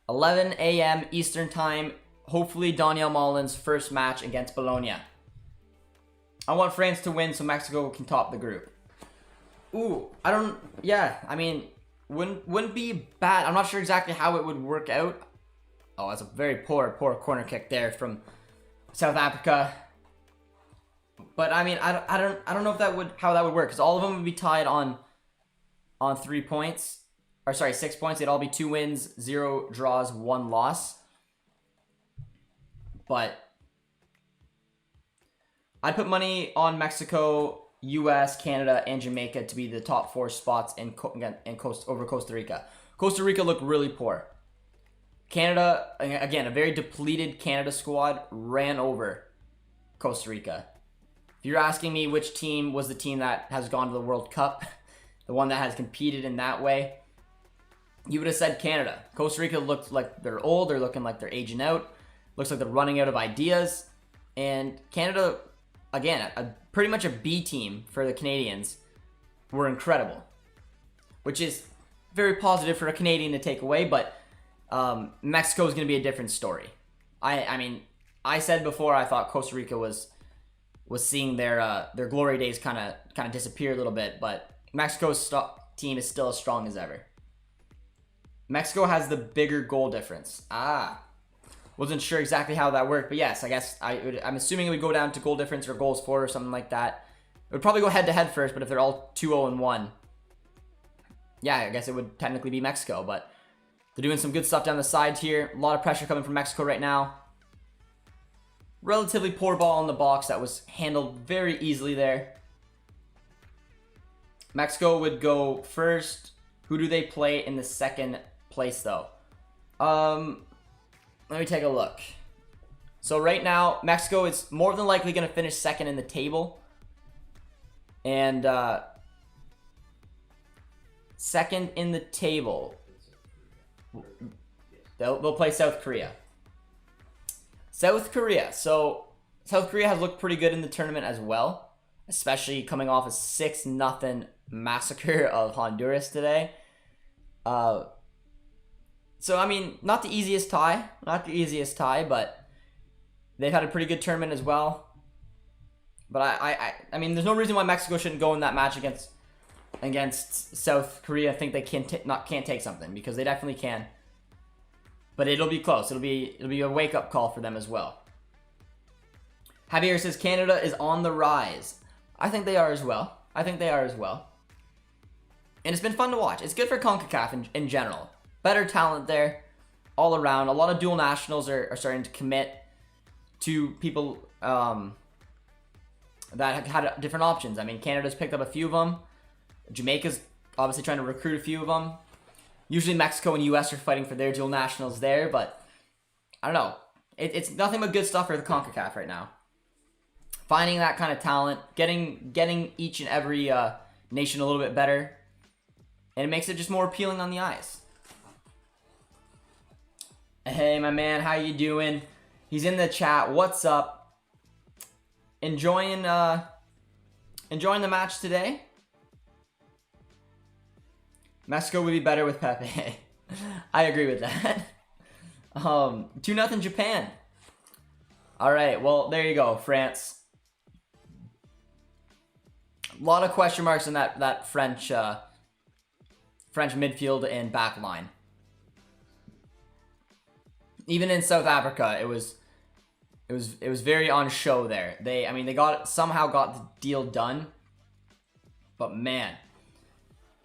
11 a.m. Eastern Time. Hopefully, Daniel Mullin's first match against Bologna. I want France to win so Mexico can top the group. Ooh, I mean, wouldn't be bad. I'm not sure exactly how it would work out. Oh, that's a very poor corner kick there from South Africa. But I mean, I don't know if how that would work, because all of them would be tied on 3 points. Or sorry, 6 points. They'd all be 2 wins, 0 draws, 1 loss. But I'd put money on Mexico, U.S., Canada, and Jamaica to be the top 4 spots over Costa Rica. Costa Rica looked really poor. Canada, again, a very depleted Canada squad, ran over Costa Rica. If you're asking me which team was the team that has gone to the World Cup, the one that has competed in that way, you would have said Canada. Costa Rica looked like they're old. They're looking like they're aging out. Looks like they're running out of ideas. And Canada, again, pretty much a B team for the Canadians, were incredible. Which is very positive for a Canadian to take away, but Mexico is going to be a different story. I mean, I said before I thought Costa Rica was seeing their glory days kind of disappear a little bit, but Mexico's team is still as strong as ever. Mexico has the bigger goal difference. Wasn't sure exactly how that worked, but yes, I guess I'm assuming it would go down to goal difference or goals for or something like that. It would probably go head-to-head first, but if they're all 2-0-1, yeah, I guess it would technically be Mexico, but they're doing some good stuff down the sides here. A lot of pressure coming from Mexico right now. Relatively poor ball in the box that was handled very easily there. Mexico would go first. Who do they play in the second place, though? Let me take a look. So right now, Mexico is more than likely going to finish second in the table. And second in the table, they'll play South Korea. South Korea. So South Korea has looked pretty good in the tournament as well, especially coming off a 6-0 massacre of Honduras today. So, I mean, not the easiest tie, but they've had a pretty good tournament as well. But I mean, there's no reason why Mexico shouldn't go in that match against South Korea. I think they can't take something, because they definitely can. But it'll be close. It'll be a wake-up call for them as well. Javier says Canada is on the rise. I think they are as well. And it's been fun to watch. It's good for CONCACAF in general. Better talent there. all around. A lot of dual nationals are starting to commit to people that had different options. I mean, Canada's picked up a few of them. Jamaica's obviously trying to recruit a few of them. Usually Mexico and US are fighting for their dual nationals there, but I don't know. It's nothing but good stuff for the CONCACAF right now. Finding that kind of talent, getting each and every nation a little bit better, and it makes it just more appealing on the eyes. Hey, my man, how you doing? He's in the chat. What's up? Enjoying the match today? Mexico would be better with Pepe. I agree with that. 2-0 Japan. All right, well, there you go, France. A lot of question marks in that French midfield and back line. Even in South Africa, it was very on show there. They somehow got the deal done, but man,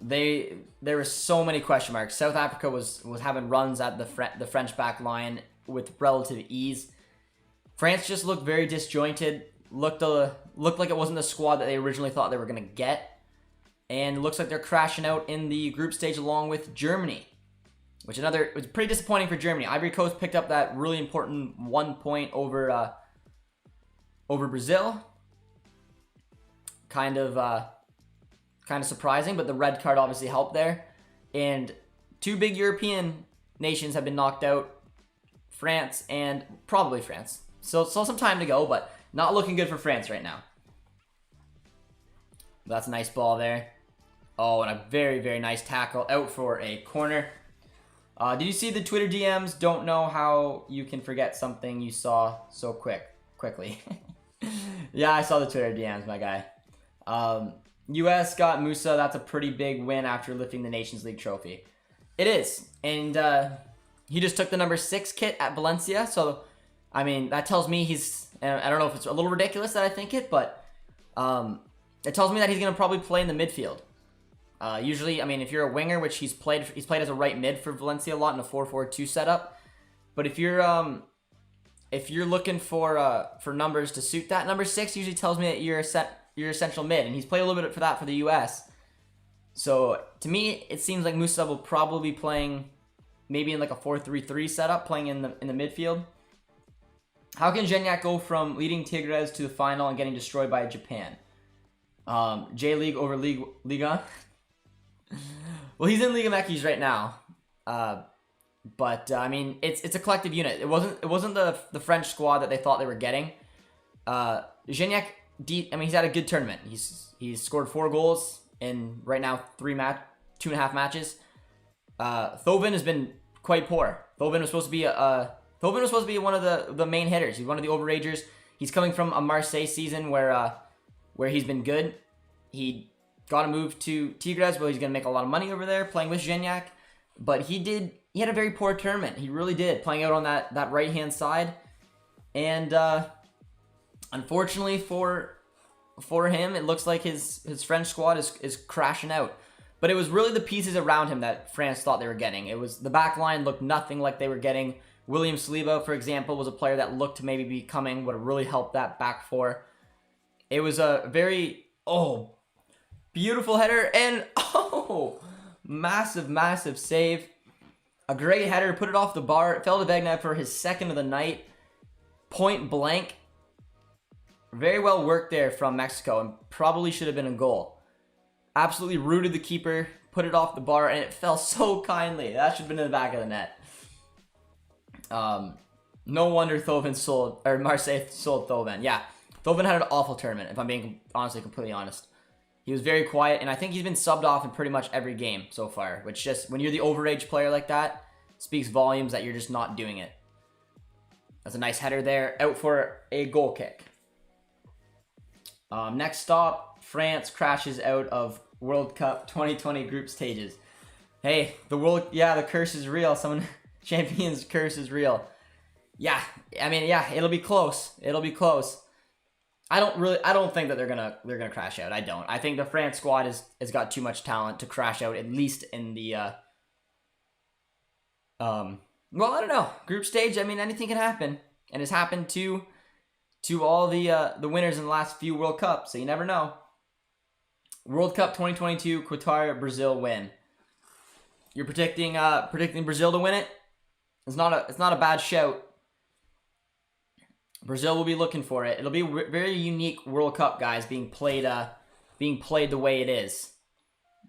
there were so many question marks. South Africa was having runs at the French back line with relative ease. France just looked very disjointed. Looked like it wasn't the squad that they originally thought they were going to get. And it looks like they're crashing out in the group stage along with Germany. Which it was pretty disappointing for Germany. Ivory Coast picked up that really important 1 point over Brazil. Kind of surprising, but the red card obviously helped there. And 2 big European nations have been knocked out. France and probably France. So some time to go, but not looking good for France right now. That's a nice ball there. Oh, and a very, very nice tackle out for a corner. Did you see the Twitter DMs? Don't know how you can forget something you saw so quickly. Yeah, I saw the Twitter DMs, my guy. US got Musa. That's a pretty big win after lifting the Nations League trophy. It is. And he just took the number 6 kit at Valencia. So, I mean, that tells me I don't know if it's a little ridiculous that I think it, but it tells me that he's going to probably play in the midfield. Usually, I mean, if you're a winger, which he's played as a right mid for Valencia a lot in a 4-4-2 setup. But if you're looking for numbers to suit that, number 6 usually tells me that you're essential mid, and he's played a little bit for that for the US. So to me, it seems like Musa will probably be playing maybe in like a 4-3-3 setup, playing in the midfield. How can Gignac go from leading Tigres to the final and getting destroyed by Japan? J-League over Liga. Well, he's in Liga MX right now. But I mean, it's a collective unit. It wasn't the French squad that they thought they were getting. Gignac, he's had a good tournament. He's scored 4 goals in right now 2.5 matches. Thauvin has been quite poor. Thauvin was supposed to be one of the main hitters. He's one of the overagers. He's coming from a Marseille season where he's been good. He got a move to Tigres, where he's going to make a lot of money over there playing with Gignac. But he had a very poor tournament. He really did, playing out on that right-hand side. And unfortunately for him, it looks like his French squad is crashing out. But it was really the pieces around him that France thought they were getting. It was the back line looked nothing like they were getting. William Saliba, for example, was a player that looked to maybe be coming, would have really helped that back four. It was a very, beautiful header, and massive save. A great header, put it off the bar. It fell to Wegner for his 2nd of the night. Point blank. Very well worked there from Mexico, and probably should have been a goal. Absolutely rooted the keeper, put it off the bar, and it fell so kindly. That should have been in the back of the net. No wonder Marseille sold Thauvin. Yeah, Thauvin had an awful tournament, if I'm being completely honest. He was very quiet, and I think he's been subbed off in pretty much every game so far, which just, when you're the overage player like that, speaks volumes that you're just not doing it. That's a nice header there, out for a goal kick. Next stop, France crashes out of World Cup 2020 group stages. Hey, the curse is real. Champions curse is real. Yeah, it'll be close. I don't think that they're gonna crash out. I don't. I think the France squad has got too much talent to crash out, at least in the Well, I don't know. Group stage, I mean, anything can happen. And it's happened to all the winners in the last few World Cups, so you never know. World Cup 2022, Qatar, Brazil win. You're predicting Brazil to win it? It's not a bad shout. Brazil will be looking for it. It'll be a very unique World Cup, guys, being played the way it is.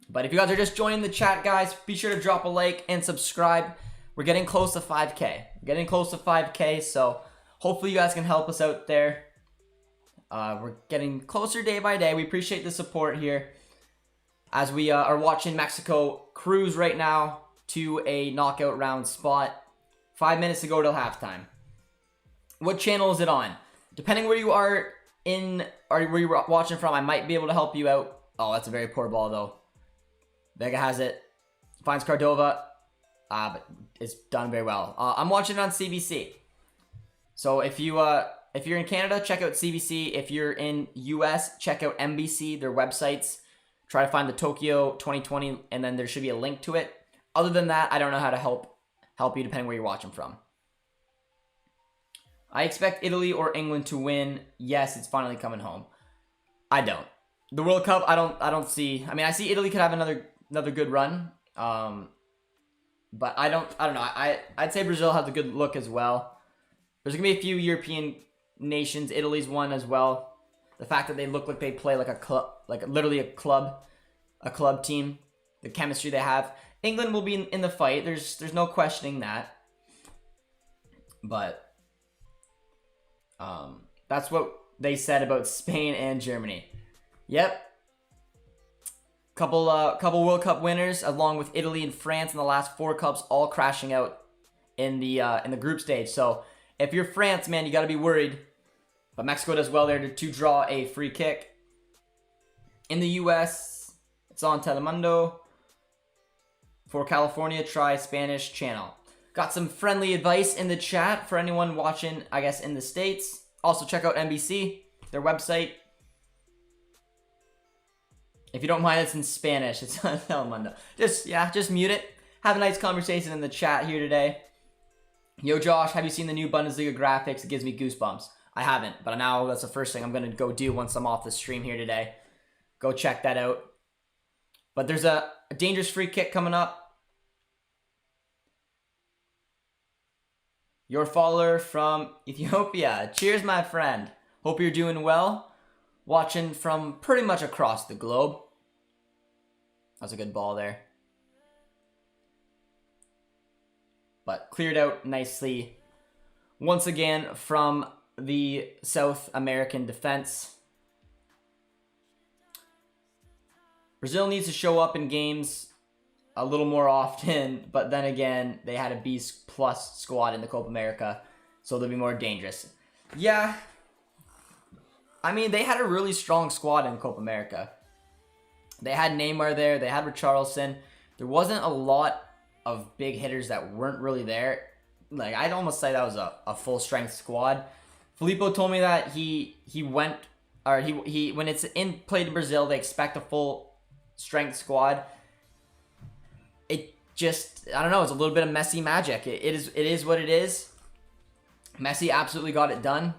But if you guys are just joining the chat, guys, be sure to drop a like and subscribe. We're getting close to 5K. So hopefully you guys can help us out there. We're getting closer day by day. We appreciate the support here as we are watching Mexico cruise right now to a knockout round spot. 5 minutes to go till halftime. What channel is it on? Depending where you are in, or where you're watching from, I might be able to help you out. Oh, that's a very poor ball, though. Vega has it. Finds Cardova. But it's done very well. I'm watching it on CBC. So if you're in Canada, check out CBC. If you're in US, check out NBC, their websites. Try to find the Tokyo 2020, and then there should be a link to it. Other than that, I don't know how to help you depending where you're watching from. I expect Italy or England to win. Yes, it's finally coming home. I don't. The World Cup, I don't see. I mean, I see Italy could have another good run. But I don't know. I'd say Brazil has a good look as well. There's gonna be a few European nations. Italy's one as well. The fact that they look like they play like a club, like literally a club team. The chemistry they have. England will be in the fight. There's no questioning that. But that's what they said about Spain and Germany. Yep. Couple World Cup winners, along with Italy and France in the last 4 cups, all crashing out in the group stage. So if you're France, man, you got to be worried. But Mexico does well there to draw a free kick. In the U.S., it's on Telemundo. For California, try Spanish channel. Got some friendly advice in the chat for anyone watching, I guess, in the States. Also, check out NBC, their website. If you don't mind, it's in Spanish. It's on Telemundo. Just mute it. Have a nice conversation in the chat here today. Yo, Josh, have you seen the new Bundesliga graphics? It gives me goosebumps. I haven't, but now that's the first thing I'm going to go do once I'm off the stream here today. Go check that out. But there's a dangerous free kick coming up. Your follower from Ethiopia. Cheers, my friend. Hope you're doing well. Watching from pretty much across the globe. That's a good ball there. But cleared out nicely. Once again from the South American defense. Brazil needs to show up in games a little more often, but then again, they had a B-plus squad in the Copa America, so they'll be more dangerous. Yeah, I mean, they had a really strong squad in Copa America. They had Neymar there, they had Richarlison. There wasn't a lot of big hitters that weren't really there. Like, I'd almost say that was a full-strength squad. Filippo told me that he when it's played in Brazil, they expect a full-strength squad. It just, I don't know, it's a little bit of Messi magic. It is what it is. Messi absolutely got it done.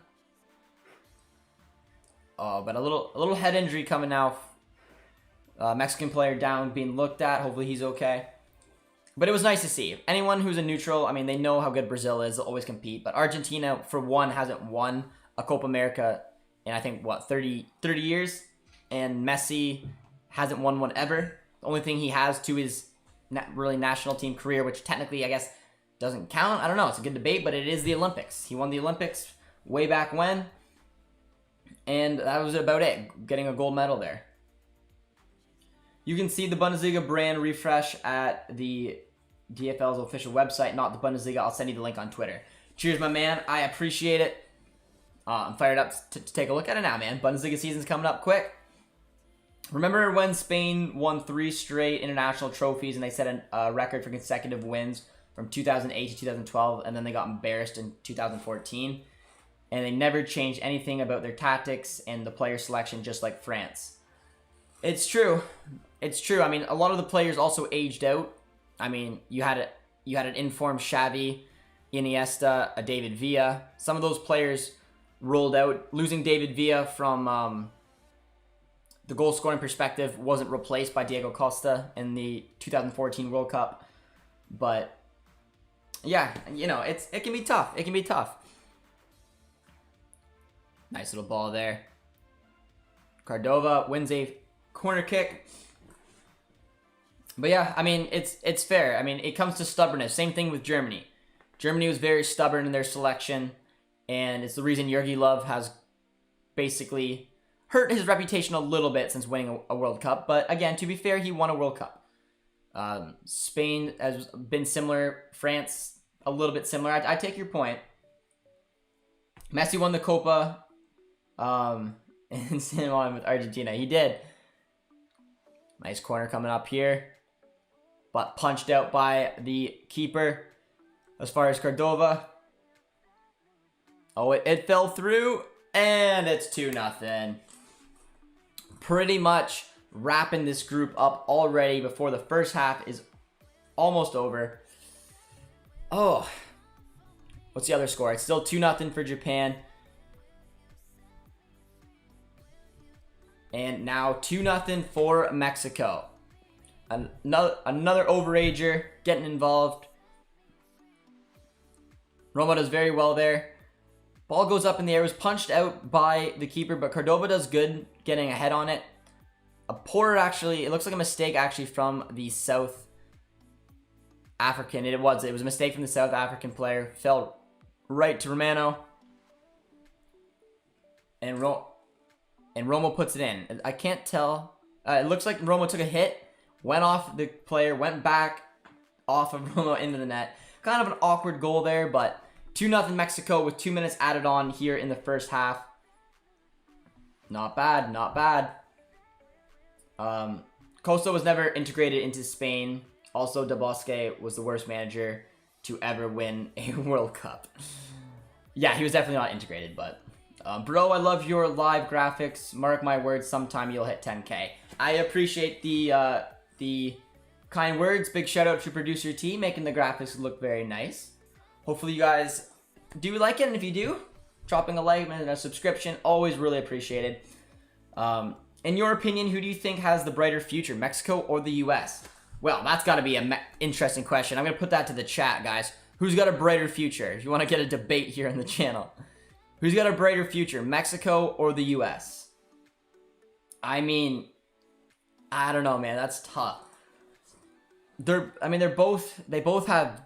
But a little head injury coming now. Mexican player down, being looked at. Hopefully he's okay. But it was nice to see. Anyone who's a neutral, I mean, they know how good Brazil is. They'll always compete. But Argentina, for one, hasn't won a Copa America in, I think, 30 years. And Messi hasn't won one ever. The only thing he has to his really national team career, which technically, I guess, doesn't count. I don't know. It's a good debate, but it is the Olympics. He won the Olympics way back when. And that was about it. Getting a gold medal there. You can see the Bundesliga brand refresh at the DFL's official website, not the Bundesliga. I'll send you the link on Twitter. Cheers, my man. I appreciate it. I'm fired up to take a look at it now, man. Bundesliga season's coming up quick. Remember when Spain won 3 straight international trophies and they set a record for consecutive wins from 2008 to 2012, and then they got embarrassed in 2014? And they never changed anything about their tactics and the player selection, just like France. It's true. It's true. I mean, a lot of the players also aged out. I mean, you had an informed Xavi Iniesta, a David Villa. Some of those players rolled out. Losing David Villa from the goal scoring perspective wasn't replaced by Diego Costa in the 2014 World Cup. But yeah, you know, it can be tough. It can be tough. Nice little ball there. Cordova wins a corner kick. But yeah, I mean, it's fair. I mean, it comes to stubbornness. Same thing with Germany. Germany was very stubborn in their selection, and it's the reason Jurgen Löw has basically hurt his reputation a little bit since winning a World Cup. But again, to be fair, he won a World Cup. Spain has been similar. France, a little bit similar. I take your point. Messi won the Copa in San Juan with Argentina. He did. Nice corner coming up here. But punched out by the keeper as far as Cordova. Oh, it fell through. And it's 2-0. Pretty much wrapping this group up already before the first half is almost over. Oh. What's the other score? It's still 2-0 for Japan. And now 2-0 for Mexico. Another overager getting involved. Roma does very well there. Ball goes up in the air. It was punched out by the keeper, but Cordova does good getting ahead on it. A poor, actually, it looks like a mistake actually from the South African. It was a mistake from the South African player. Fell right to Romano. And Romo puts it in. I can't tell. It looks like Romo took a hit, went off the player, went back off of Romo into the net. Kind of an awkward goal there, but 2-0 Mexico with 2 minutes added on here in the first half. Not bad, not bad. Costa was never integrated into Spain. Also, De Bosque was the worst manager to ever win a World Cup. Yeah, he was definitely not integrated, but... bro, I love your live graphics. Mark my words, sometime you'll hit 10K. I appreciate the kind words. Big shout out to producer T, making the graphics look very nice. Hopefully you guys do like it, and if you do, dropping a like and a subscription, always really appreciated. In your opinion, who do you think has the brighter future, Mexico or the US? Well, that's got to be an interesting question. I'm going to put that to the chat, guys. Who's got a brighter future? If you want to get a debate here on the channel. Who's got a brighter future, Mexico or the US? I mean, I don't know, man. That's tough. They both have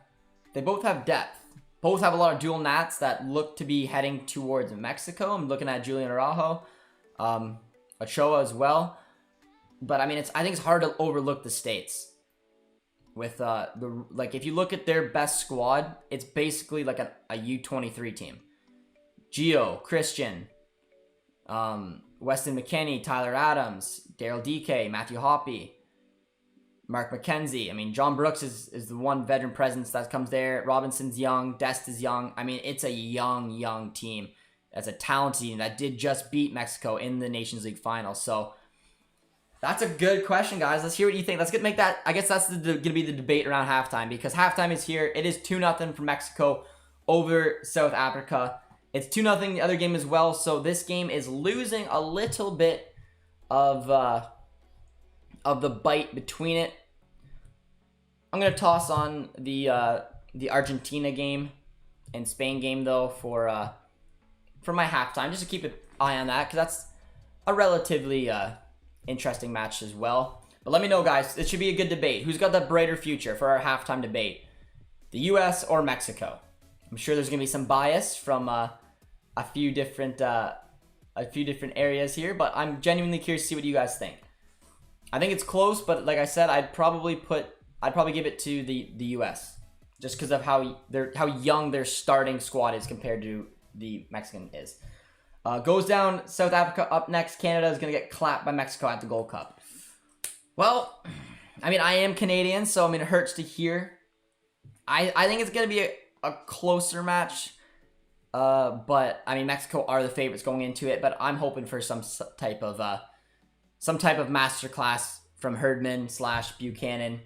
depth. Both have a lot of dual nats that look to be heading towards Mexico. I'm looking at Julian Araujo, Ochoa as well. But I mean, I think it's hard to overlook the States. With if you look at their best squad, it's basically like a U23 team. Gio, Christian, Weston McKennie, Tyler Adams, Daryl DK, Matthew Hoppe, Mark McKenzie. I mean, John Brooks is the one veteran presence that comes there. Robinson's young. Dest is young. I mean, it's a young team. That's a talented team that did just beat Mexico in the Nations League final. So that's a good question, guys. Let's hear what you think. Let's make that. I guess that's going to be the debate around halftime, because halftime is here. It is 2-0 for Mexico over South Africa. It's 2-0 the other game as well, so this game is losing a little bit of the bite between it. I'm gonna toss on the Argentina game and Spain game though for my halftime, just to keep an eye on that, because that's a relatively interesting match as well. But let me know, guys. It should be a good debate. Who's got the brighter future for our halftime debate? The U.S. or Mexico? I'm sure there's gonna be some bias from a few different areas here, but I'm genuinely curious to see what you guys think. I think it's close, but like I said, I'd probably give it to the US, just because of how young their starting squad is compared to the Mexican is. Goes down. South Africa up next. Canada is gonna get clapped by Mexico at the Gold Cup. Well, I mean, I am Canadian, so I mean, it hurts to hear. I think it's gonna be a closer match. But I mean, Mexico are the favorites going into it, but I'm hoping for some type of masterclass from Herdman / Buchanan.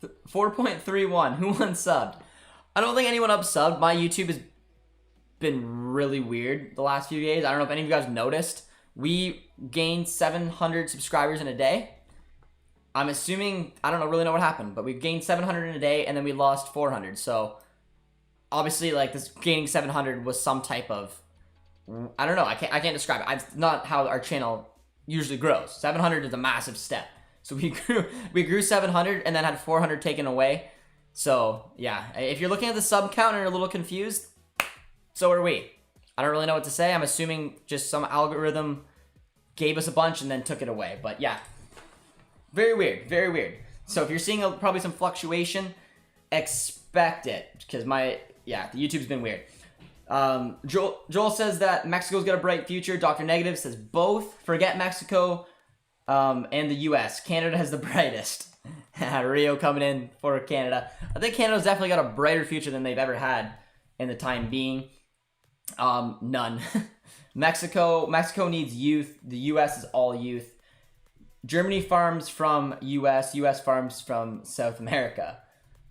4.31. Who unsubbed? I don't think anyone unsubbed. My YouTube has been really weird the last few days. I don't know if any of you guys noticed. We gained 700 subscribers in a day. I'm assuming, I don't really know what happened, but we gained 700 in a day and then we lost 400. So obviously, like, this gaining 700 was some type of, I don't know. I can't describe it. It's not how our channel usually grows. 700 is a massive step. So we grew 700 and then had 400 taken away. So yeah, if you're looking at the sub count and you're a little confused, so are we. I don't really know what to say. I'm assuming just some algorithm gave us a bunch and then took it away. But yeah, very weird, very weird. So if you're seeing probably some fluctuation, expect it, because the YouTube's been weird. Joel says that Mexico's got a bright future. Dr. Negative says both. Forget Mexico and the US. Canada has the brightest. Rio coming in for Canada. I think Canada's definitely got a brighter future than they've ever had in the time being. None. Mexico needs youth. The US is all youth. Germany farms from US farms from South America.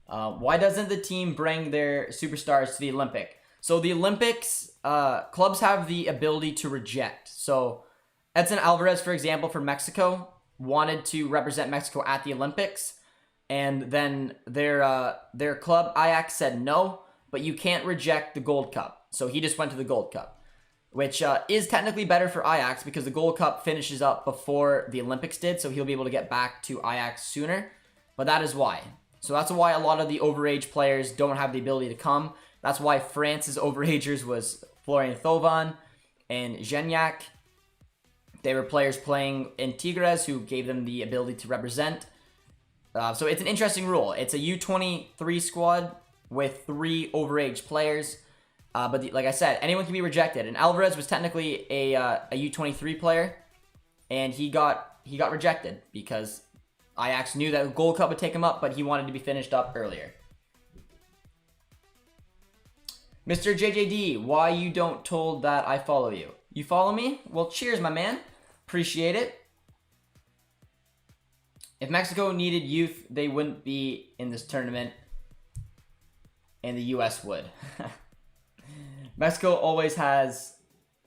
Why doesn't the team bring their superstars to the Olympic? So the Olympics, clubs have the ability to reject. So Edson Alvarez, for example, for Mexico, wanted to represent Mexico at the Olympics, and then their club Ajax said no, but you can't reject the Gold Cup. So he just went to the Gold Cup, which is technically better for Ajax because the Gold Cup finishes up before the Olympics did, so he'll be able to get back to Ajax sooner. But that is why. So that's why a lot of the overage players don't have the ability to come. That's why France's overagers was Florian Thauvin and Gignac. They were players playing in Tigres who gave them the ability to represent. So it's an interesting rule. It's a U23 squad with 3 overage players. But like I said, anyone can be rejected. And Alvarez was technically a U23 player, and he got rejected because Ajax knew that the Gold Cup would take him up, but he wanted to be finished up earlier. Mr. JJD, why you don't told that I follow you? You follow me? Well, cheers, my man. Appreciate it. If Mexico needed youth, they wouldn't be in this tournament, and the US would. Mexico always has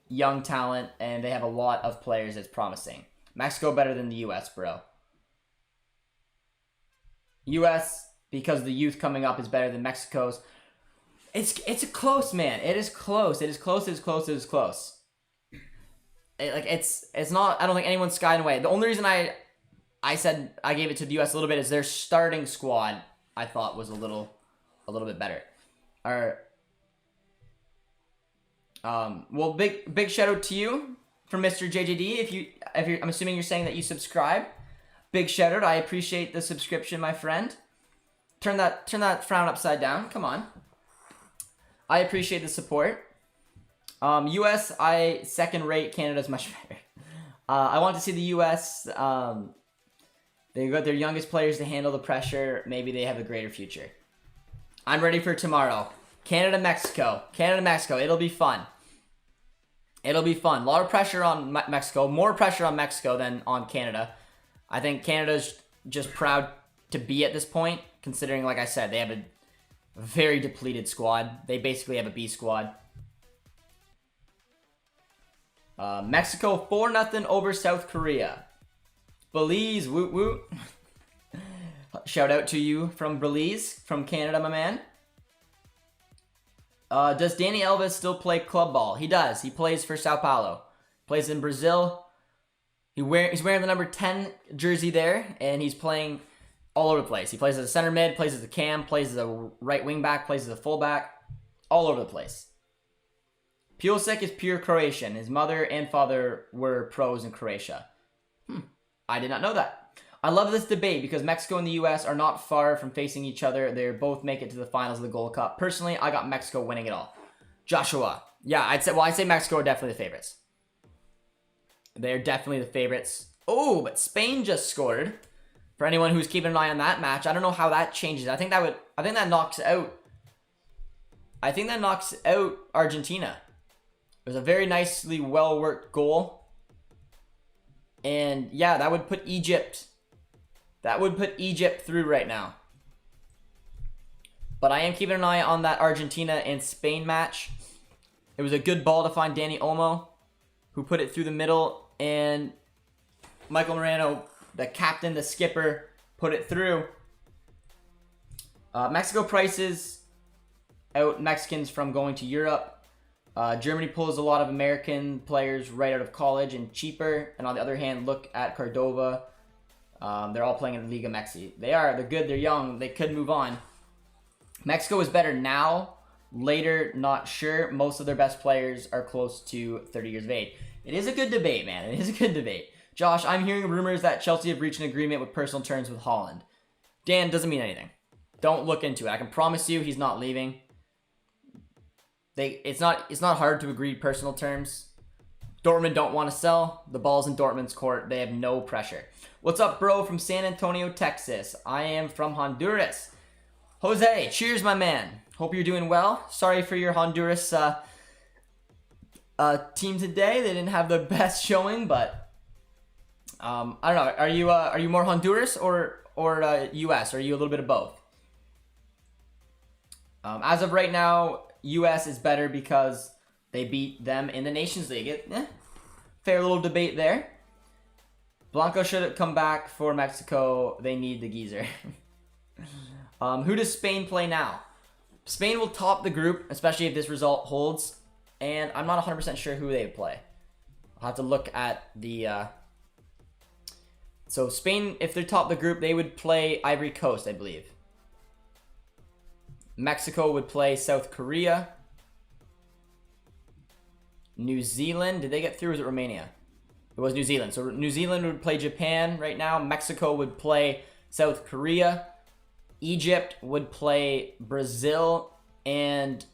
young talent, and they have a lot of players that's promising. Mexico better than the US, bro. US, because the youth coming up is better than Mexico's. It's a close, man. It is close. It is close. It is close. It is close. It's not. I don't think anyone's skying away. The only reason I said I gave it to the US a little bit is their starting squad I thought was a little bit better. Well, big shout out to you from Mr. JJD. If you're, I'm assuming you're saying that you subscribe. Big shout out. I appreciate the subscription, my friend. Turn that frown upside down. Come on. I appreciate the support. US, I second rate. Canada's much better. I want to see the US. They got their youngest players to handle the pressure. Maybe they have a greater future. I'm ready for tomorrow. Canada, Mexico. Canada, Mexico. It'll be fun. It'll be fun. A lot of pressure on Mexico. More pressure on Mexico than on Canada. I think Canada's just proud to be at this point, considering, like I said, they have a very depleted squad. They basically have a B squad. Mexico 4-0 over South Korea. Belize, woot woot. Shout out to you from Belize, from Canada, my man. Does Danny Alves still play club ball? He does. He plays for Sao Paulo. Plays in Brazil. He's wearing the number 10 jersey there, and he's playing all over the place. He plays as a center mid, plays as a cam, plays as a right wing back, plays as a full back, all over the place. Pulisic is pure Croatian. His mother and father were pros in Croatia. I did not know that. I love this debate because Mexico and the US are not far from facing each other. They both make it to the finals of the Gold Cup. Personally, I got Mexico winning it all. Joshua. Yeah, I'd say Mexico are definitely the favorites. They're definitely the favorites. Oh, but Spain just scored. For anyone who's keeping an eye on that match, I don't know how that changes. I think that knocks out Argentina. It was a very nicely well-worked goal. And yeah, that would put Egypt through right now. But I am keeping an eye on that Argentina and Spain match. It was a good ball to find Danny Olmo, who put it through the middle, and Michael Moreno, the captain, the skipper, put it through. Mexico prices out Mexicans from going to Europe. Germany pulls a lot of American players right out of college and cheaper. And on the other hand, look at Cordova. They're all playing in the Liga Mexi. They're good, they're young, they could move on. Mexico is better now. Later, not sure. Most of their best players are close to 30 years of age. It is a good debate, man. It is a good debate. Josh, I'm hearing rumors that Chelsea have reached an agreement with personal terms with Holland. Dan, doesn't mean anything. Don't look into it. I can promise you he's not leaving. It's not hard to agree personal terms. Dortmund don't want to sell. The ball's in Dortmund's court. They have no pressure. What's up, bro, from San Antonio, Texas? I am from Honduras. Jose, cheers, my man. Hope you're doing well. Sorry for your Honduras team today. They didn't have the best showing, but I don't know. Are you more Honduras or US? Or are you a little bit of both? As of right now, US is better because they beat them in the Nations League. Fair little debate there. Blanco should have come back for Mexico. They need the geezer. Who does Spain play now? Spain will top the group, especially if this result holds. And I'm not 100% sure who they play. I'll have to look at the... So Spain, if they're top the group, they would play Ivory Coast, I believe. Mexico would play South Korea. New Zealand, did they get through or was it Romania? It was New Zealand. So New Zealand would play Japan right now. Mexico would play South Korea. Egypt would play Brazil. And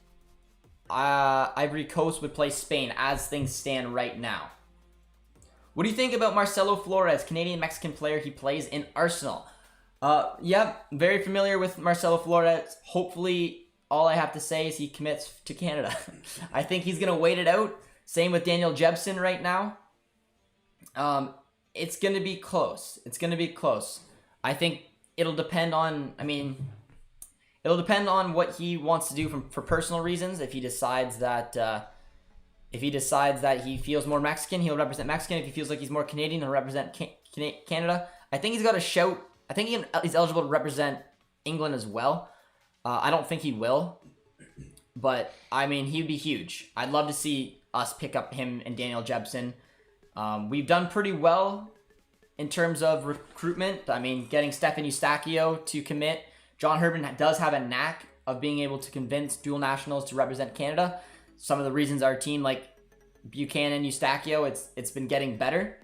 Ivory Coast would play Spain as things stand right now. What do you think about Marcelo Flores, Canadian-Mexican player? He plays in Arsenal. Yeah, very familiar with Marcelo Flores. Hopefully, all I have to say is he commits to Canada. I think he's going to wait it out. Same with Daniel Jebsen right now. It's going to be close. It's going to be close. I think it'll depend on, it'll depend on what he wants to do for personal reasons. If he decides that he feels more Mexican, he'll represent Mexican. If he feels like he's more Canadian, he'll represent Canada. I think he's got a shout. I think he's eligible to represent England as well. I don't think he will, but he'd be huge. I'd love to see us pick up him and Daniel Jebsen. We've done pretty well in terms of recruitment. Getting Stefan Eustachio to commit. John Herman does have a knack of being able to convince dual nationals to represent Canada. Some of the reasons our team, like Buchanan, Eustachio, it's been getting better.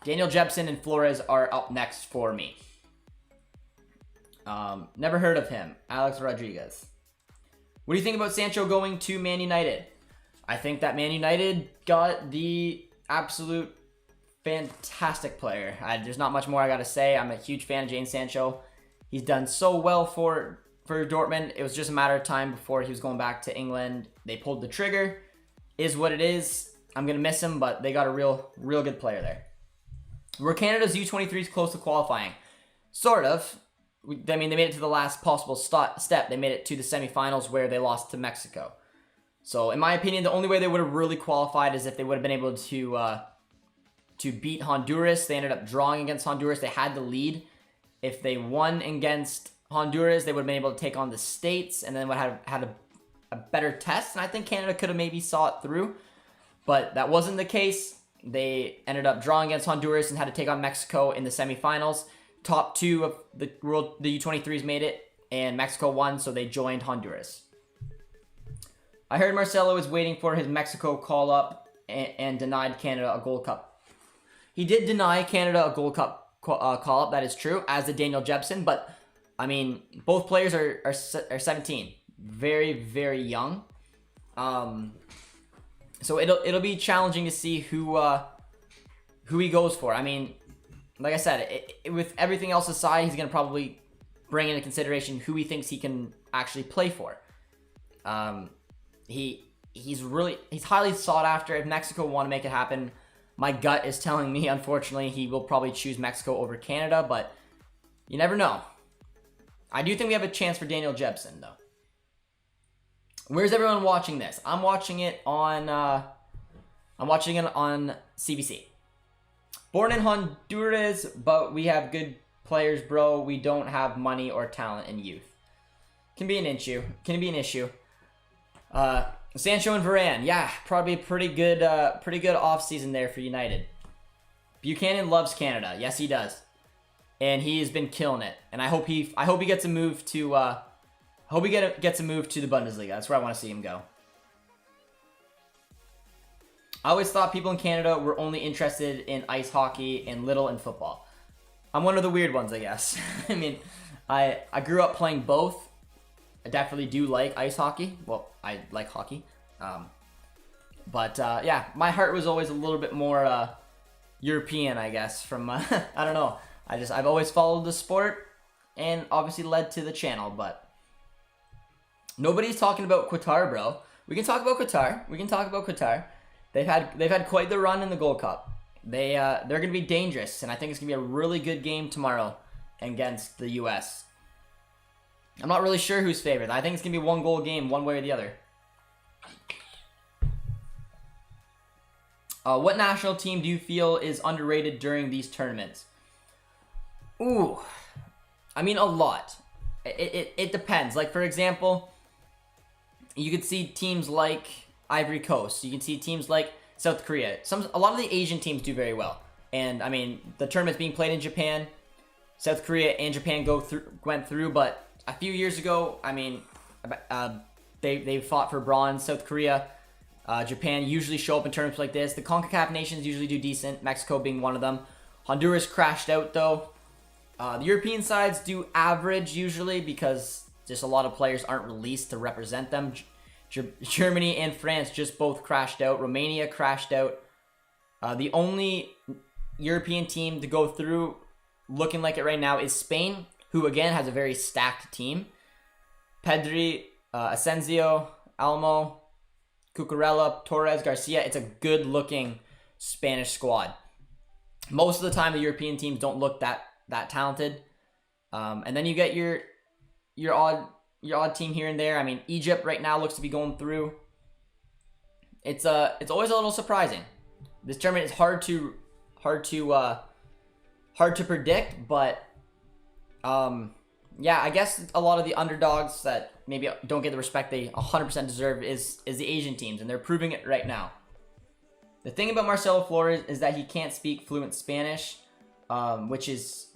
Daniel Jebsen and Flores are up next for me. Never heard of him. Alex Rodriguez. What do you think about Sancho going to Man United? I think that Man United got the absolute fantastic player. There's not much more I got to say. I'm a huge fan of Jadon Sancho. He's done so well for Dortmund. It was just a matter of time before he was going back to England. They pulled the trigger. Is what it is. I'm going to miss him, but they got a real good player there. Were Canada's U23s close to qualifying? Sort of. They made it to the last possible step. They made it to the semifinals where they lost to Mexico. So, in my opinion, the only way they would have really qualified is if they would have been able to beat Honduras. They ended up drawing against Honduras. They had the lead. If they won against Honduras, they would have been able to take on the States and then would have had a better test. And I think Canada could have maybe saw it through. But that wasn't the case. They ended up drawing against Honduras and had to take on Mexico in the semifinals. Top two of the U23s made it, and Mexico won, so they joined Honduras. I heard Marcelo is waiting for his Mexico call-up and denied Canada a Gold Cup. He did deny Canada a Gold Cup call-up, that is true, as did Daniel Jebsen, but, both players are 17. Very, very young. So it'll be challenging to see who he goes for. Like I said, with everything else aside, he's going to probably bring into consideration who he thinks he can actually play for. He's highly sought after. If Mexico want to make it happen, my gut is telling me, unfortunately, he will probably choose Mexico over Canada, but you never know. I do think we have a chance for Daniel Jebsen, though. Where's everyone watching this? I'm watching it on CBC. Born in Honduras, but we have good players, bro. We don't have money or talent in youth. Can be an issue. Sancho and Varane, yeah, probably a pretty good off season there for United. Buchanan loves Canada, yes he does, and he has been killing it. And I hope he gets a move to gets a move to the Bundesliga. That's where I want to see him go. I always thought people in Canada were only interested in ice hockey and little in football. I'm one of the weird ones, I guess. I mean, I grew up playing both. I definitely do like ice hockey. Well, I like hockey. But yeah, my heart was always a little bit more European, I guess. From I don't know. I've always followed the sport, and obviously led to the channel. But nobody's talking about Qatar, bro. We can talk about Qatar. They've had quite the run in the Gold Cup. They're gonna be dangerous, and I think it's gonna be a really good game tomorrow against the U.S. I'm not really sure who's favored. I think it's gonna be a 1-goal game, one way or the other. What national team do you feel is underrated during these tournaments? Ooh, I mean a lot. It depends. Like for example, you could see teams like Ivory Coast. You can see teams like South Korea. A lot of the Asian teams do very well. And I mean, the tournament's being played in Japan. South Korea and Japan went through, but a few years ago, I mean, they fought for bronze. South Korea, Japan usually show up in tournaments like this. The CONCACAF nations usually do decent, Mexico being one of them. Honduras crashed out though. The European sides do average usually because just a lot of players aren't released to represent them. Germany and France just both crashed out. Romania crashed out. The only European team to go through looking like it right now is Spain, who again has a very stacked team. Pedri, Asensio, Almo, Cucurella, Torres, Garcia. It's a good looking Spanish squad. Most of the time the European teams don't look that talented. And then you get your odd team here and there. I mean, Egypt right now looks to be going through. It's always a little surprising. This tournament is hard to predict, but yeah, I guess a lot of the underdogs that maybe don't get the respect they 100% deserve is the Asian teams, and they're proving it right now. The thing about Marcelo Flores is that he can't speak fluent Spanish, which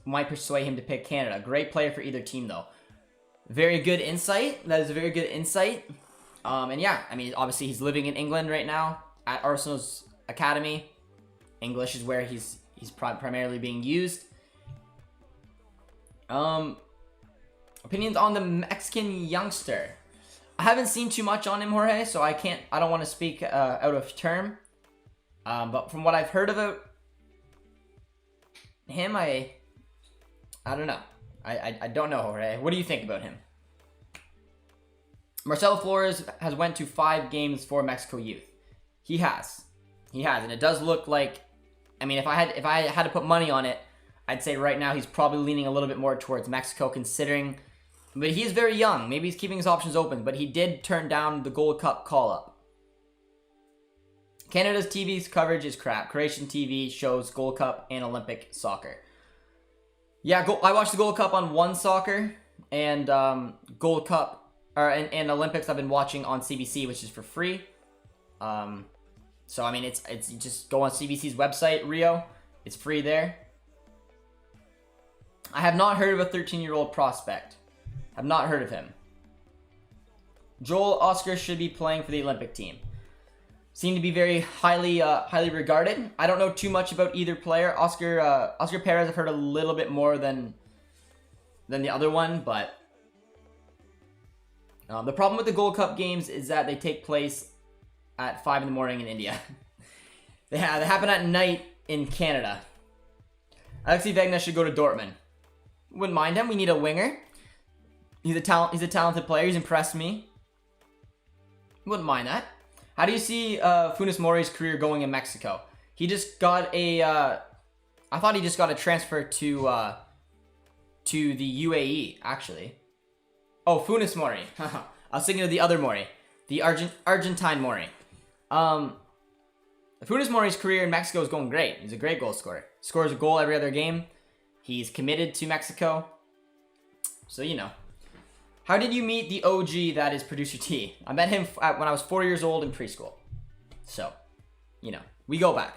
might persuade him to pick Canada. Great player for either team though. Very good insight. That is a very good insight. And yeah, I mean, obviously he's living in England right now at Arsenal's academy. English is where he's primarily being used. Opinions on the Mexican youngster. I haven't seen too much on him, Jorge, so I don't want to speak out of term. But from what I've heard about him, I don't know. I don't know, Jorge. What do you think about him? Marcelo Flores has went to 5 games for Mexico youth. He has, and it does look like. I mean, if I had to put money on it, I'd say right now he's probably leaning a little bit more towards Mexico, considering. But he's very young. Maybe he's keeping his options open. But he did turn down the Gold Cup call-up. Canada's TV's coverage is crap. Croatian TV shows Gold Cup and Olympic soccer. Yeah, I watched the Gold Cup on One Soccer, and Gold Cup and Olympics I've been watching on CBC, which is for free. So I mean, it's you just go on CBC's website, Rio. It's free there. I have not heard of a 13-year-old prospect. Have not heard of him. Joel Oscar should be playing for the Olympic team. Seem to be very highly regarded. I don't know too much about either player. Oscar Perez, I've heard a little bit more than the other one, but the problem with the Gold Cup games is that they take place at 5 in the morning in India. They happen at night in Canada. Alexi Wegner should go to Dortmund. Wouldn't mind him. We need a winger. He's a talented player. He's impressed me. Wouldn't mind that. How do you see Funes Mori's career going in Mexico? He just got a. I thought he just got a transfer to the UAE actually. Oh, Funes Mori. I was thinking of the other Mori. the Argentine Mori. Funes Mori's career in Mexico is going great. He's a great goal scorer. Scores a goal every other game. He's committed to Mexico. So, you know. How did you meet the OG that is Producer T? I met him when I was 4 years old in preschool. So, you know, we go back.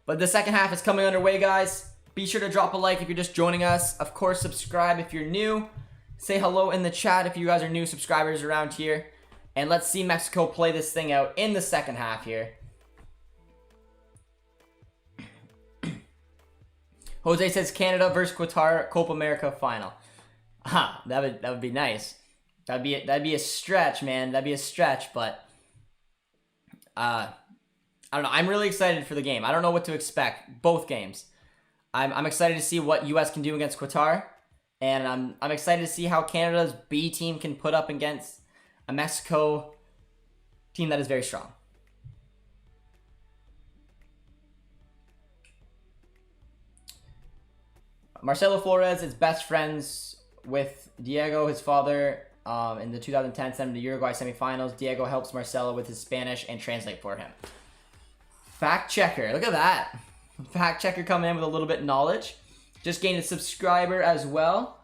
But the second half is coming underway, guys. Be sure to drop a like if you're just joining us. Of course, subscribe if you're new. Say hello in the chat if you guys are new subscribers around here. And let's see Mexico play this thing out in the second half here. Jose says Canada versus Qatar Copa America final. That would be nice. That'd be a stretch, man. That'd be a stretch, but I don't know. I'm really excited for the game. I don't know what to expect. Both games. I'm excited to see what US can do against Qatar, and I'm excited to see how Canada's B team can put up against a Mexico team that is very strong. Marcelo Flores is best friends with Diego, his father, in the 2010 sent him to Uruguay semifinals. Diego helps Marcelo with his Spanish and translate for him. Fact checker, look at that. Fact checker coming in with a little bit of knowledge. Just gained a subscriber as well.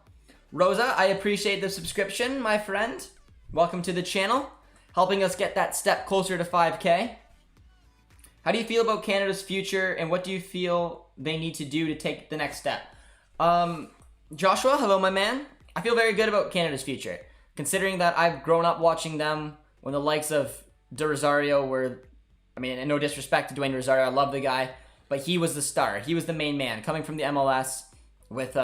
Rosa, I appreciate the subscription, my friend. Welcome to the channel, helping us get that step closer to 5K. How do you feel about Canada's future, and what do you feel they need to do to take the next step? Joshua, hello, my man. I feel very good about Canada's future, considering that I've grown up watching them when the likes of De Rosario were, I mean, and no disrespect to Dwayne Rosario, I love the guy, but he was the star. He was the main man, coming from the MLS with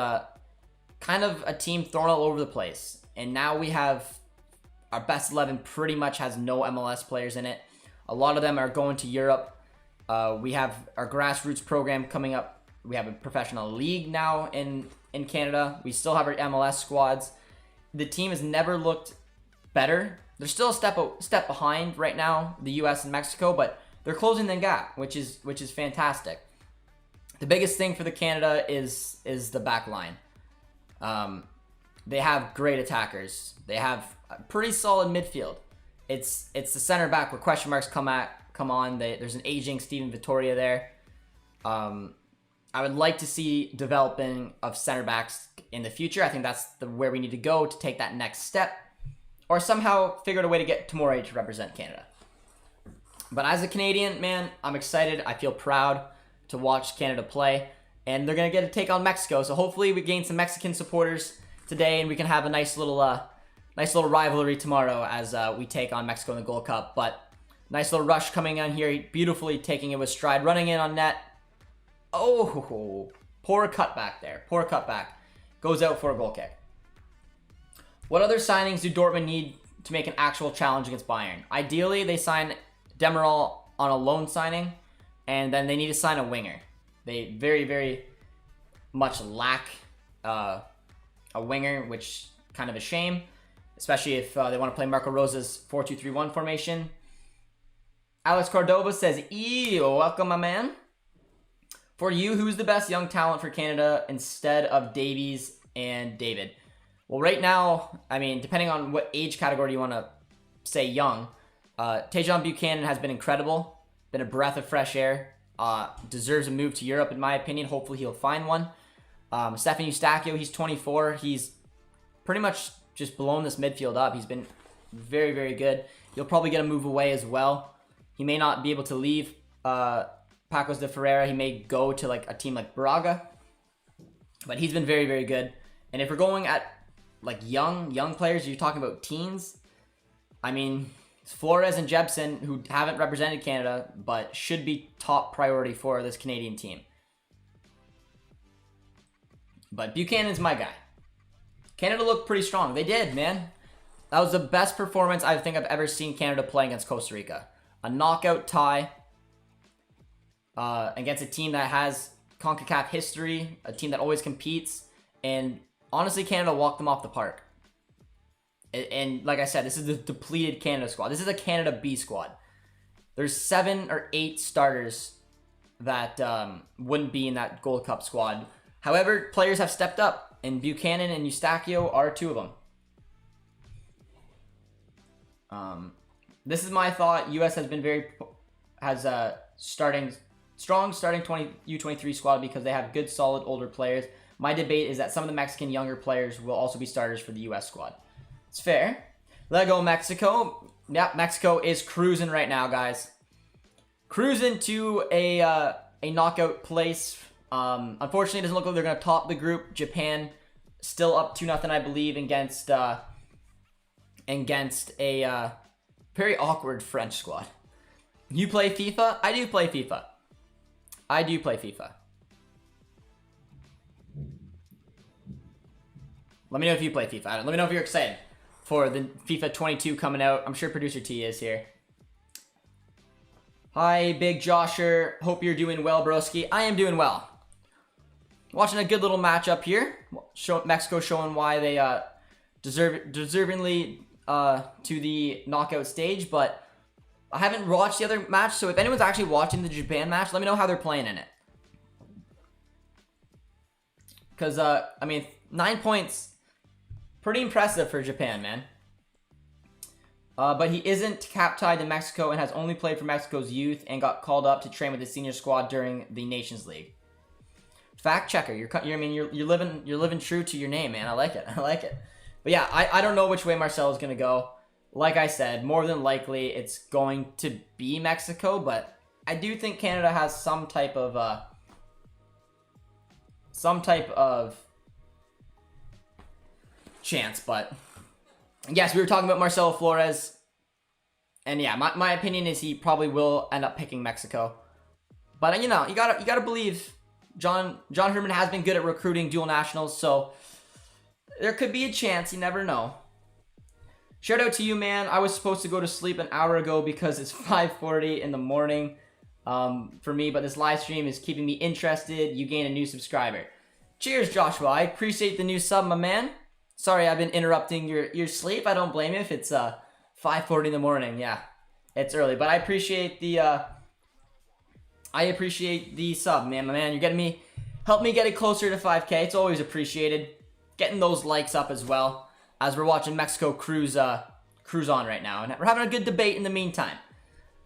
kind of a team thrown all over the place. And now we have our best 11 pretty much has no MLS players in it. A lot of them are going to Europe. We have our grassroots program coming up. We have a professional league now in Canada. We still have our MLS squads. The team has never looked better. They're still a step behind right now, the US and Mexico, but they're closing the gap, which is fantastic. The biggest thing for the Canada is the back line. They have great attackers. They have a pretty solid midfield. It's the center back where question marks come on. There's an aging Steven Vittoria there. I would like to see developing of center backs in the future. I think that's where we need to go to take that next step, or somehow figure out a way to get Tomori to represent Canada. But as a Canadian, man, I'm excited. I feel proud to watch Canada play, and they're gonna get to take on Mexico. So hopefully we gain some Mexican supporters today, and we can have a nice little rivalry tomorrow as we take on Mexico in the Gold Cup. But nice little rush coming on here, beautifully taking it with stride, running in on net. Oh, poor cutback there. Poor cutback. Goes out for a goal kick. What other signings do Dortmund need to make an actual challenge against Bayern? Ideally, they sign Demiral on a loan signing, and then they need to sign a winger. They very, very much lack a winger, which kind of a shame, especially if they want to play Marco Rosa's 4-2-3-1 formation. Alex Cordova says, "Ew, welcome, my man. For you, who's the best young talent for Canada instead of Davies and David?" Well, right now, I mean, depending on what age category you want to say young, Tajon Buchanan has been incredible, been a breath of fresh air, deserves a move to Europe in my opinion. Hopefully he'll find one. Stefan Eustachio, he's 24. He's pretty much just blown this midfield up. He's been very, very good. You'll probably get a move away as well. He may not be able to leave Pacos de Ferreira. He may go to like a team like Braga, but he's been very, very good. And if we're going at like young players, you're talking about teens. I mean, it's Flores and Jebsen, who haven't represented Canada, but should be top priority for this Canadian team. But Buchanan's my guy. Canada looked pretty strong. They did, man. That was the best performance I think I've ever seen Canada play against Costa Rica. A knockout tie against a team that has CONCACAF history, a team that always competes, and honestly, Canada walked them off the park. And like I said, this is the depleted Canada squad. This is a Canada B squad. There's 7 or 8 starters that wouldn't be in that Gold Cup squad. However, players have stepped up, and Buchanan and Eustachio are 2 of them. this is my thought. US has been strong starting U23 squad because they have good, solid older players. My debate is that some of the Mexican younger players will also be starters for the US squad. It's fair. Let go Mexico. Yep, Mexico is cruising right now, guys. Cruising to a knockout place. Unfortunately, it doesn't look like they're going to top the group. Japan still up 2-0, I believe, against a very awkward French squad. You play FIFA? I do play FIFA. I do play FIFA. Let me know if you play FIFA. Let me know if you're excited for the FIFA 22 coming out. I'm sure Producer T is here. Hi, Big Josher. Hope you're doing well, broski. I am doing well. Watching a good little matchup here. Mexico showing why they deservingly to the knockout stage, but I haven't watched the other match, so if anyone's actually watching the Japan match, let me know how they're playing in it. Because, I mean, 9 points, pretty impressive for Japan, man. But he isn't cap-tied to Mexico and has only played for Mexico's youth and got called up to train with the senior squad during the Nations League. Fact checker, you're living true to your name, man. I like it. I like it. But yeah, I don't know which way Marcelo is gonna go. Like I said, more than likely it's going to be Mexico, but I do think Canada has some type of chance. But yes, we were talking about Marcelo Flores, and yeah, my opinion is he probably will end up picking Mexico. But you know, you gotta believe John Herman has been good at recruiting dual nationals, so there could be a chance. You never know. Shout out to you, man. I was supposed to go to sleep an hour ago because it's 5:40 in the morning for me, but this live stream is keeping me interested. You gain a new subscriber. Cheers, Joshua. I appreciate the new sub, my man. Sorry, I've been interrupting your sleep. I don't blame you if it's 5:40 in the morning. Yeah, it's early, but I appreciate the sub, man. My man, you're help me get it closer to 5K. It's always appreciated. Getting those likes up as well, as we're watching Mexico cruise on right now. And we're having a good debate in the meantime.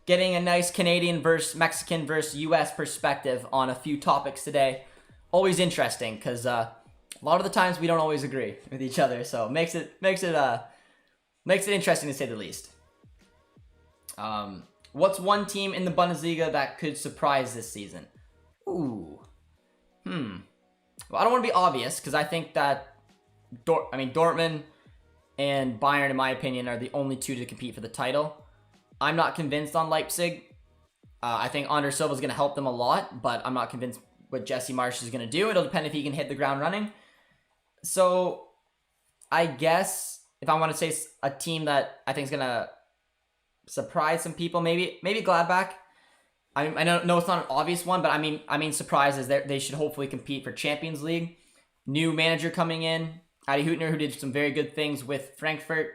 Getting a nice Canadian versus Mexican versus US perspective on a few topics today. Always interesting, because a lot of the times we don't always agree with each other, so makes it interesting to say the least. What's one team in the Bundesliga that could surprise this season? Ooh. Well, I don't want to be obvious, because I think that Dortmund and Bayern, in my opinion, are the only two to compete for the title. I'm not convinced on Leipzig. I think Andre Silva is going to help them a lot, but I'm not convinced what Jesse Marsch is going to do. It'll depend if he can hit the ground running. So, I guess if I want to say a team that I think is going to surprise some people, maybe Gladbach. I know it's not an obvious one, but I mean surprises. They should hopefully compete for Champions League. New manager coming in, Adi Hüttner, who did some very good things with Frankfurt.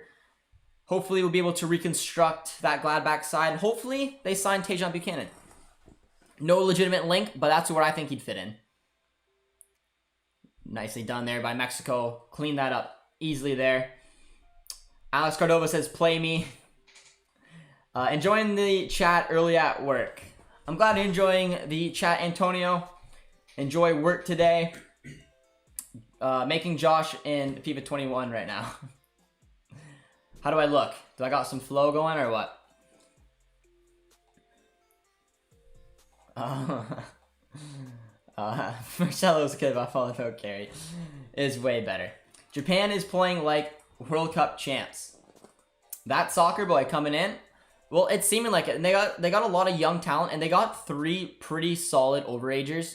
Hopefully we'll be able to reconstruct that Gladbach side. Hopefully they sign Tejan Buchanan. No legitimate link, but that's where I think he'd fit in. Nicely done there by Mexico. Clean that up easily there. Alex Cordova says, play me. Enjoying the chat early at work. I'm glad you're enjoying the chat, Antonio. Enjoy work today. Making Josh in FIFA 21 right now. How do I look? Do I got some flow going or what? Marcelo's good, but follow no carry is way better. Japan is playing like World Cup champs. That soccer boy coming in. Well, it's seeming like it. And they got a lot of young talent, and they got 3 pretty solid overagers.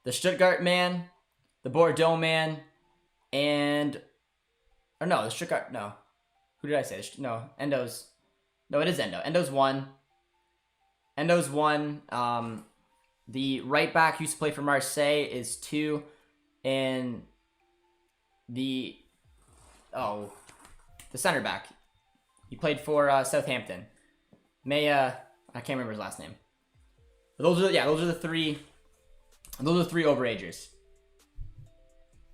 The Stuttgart man, the Bordeaux man, and... Or no, the Stuttgart... No. Who did I say? No, Endo's... No, it is Endo. Endo's 1. Endo's 1. The right back who used to play for Marseille is 2. And the... Oh. The center back. He played for Southampton. I can't remember his last name. But those are the 3... Those are 3 overagers.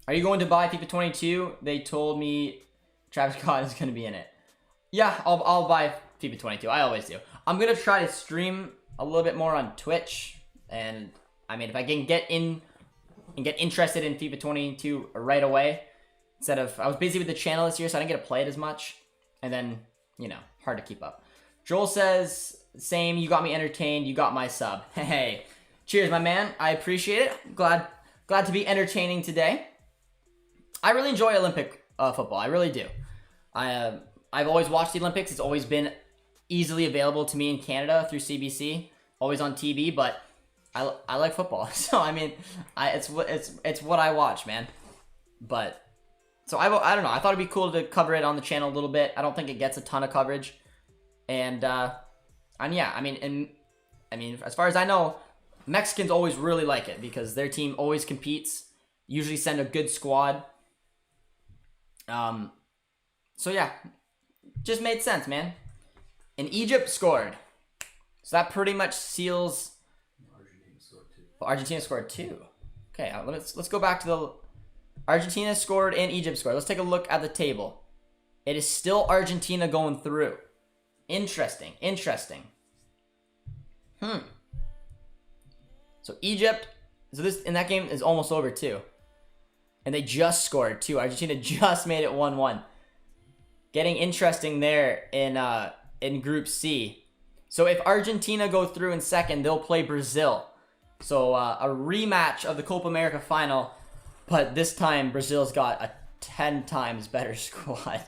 Are you going to buy FIFA 22? They told me Travis Scott is going to be in it. Yeah, I'll buy FIFA 22. I always do. I'm gonna try to stream a little bit more on Twitch, and I mean, if I can get in and get interested in FIFA 22 right away, instead of I was busy with the channel this year, so I didn't get to play it as much, and then hard to keep up. Joel says, "Same. You got me entertained. You got my sub." Hey, cheers, my man. I appreciate it. Glad to be entertaining today. I really enjoy Olympic football. I really do. I've always watched the Olympics. It's always been easily available to me in Canada through CBC, always on TV. But I like football, so I mean, it's what I watch, man. But so I don't know. I thought it'd be cool to cover it on the channel a little bit. I don't think it gets a ton of coverage, and yeah, I mean, as far as I know, Mexicans always really like it because their team always competes. Usually send a good squad. So yeah, just made sense, man. And Egypt scored, so that pretty much seals. Argentina scored 2. Okay, let's go back to the Argentina scored and Egypt scored. Let's take a look at the table. It is still Argentina going through. Interesting. So Egypt, this in that game is almost over too. And they just scored too. Argentina just made it 1-1. Getting interesting there in Group C. So if Argentina go through in second, they'll play Brazil. So a rematch of the Copa America final, but this time Brazil's got a 10 times better squad.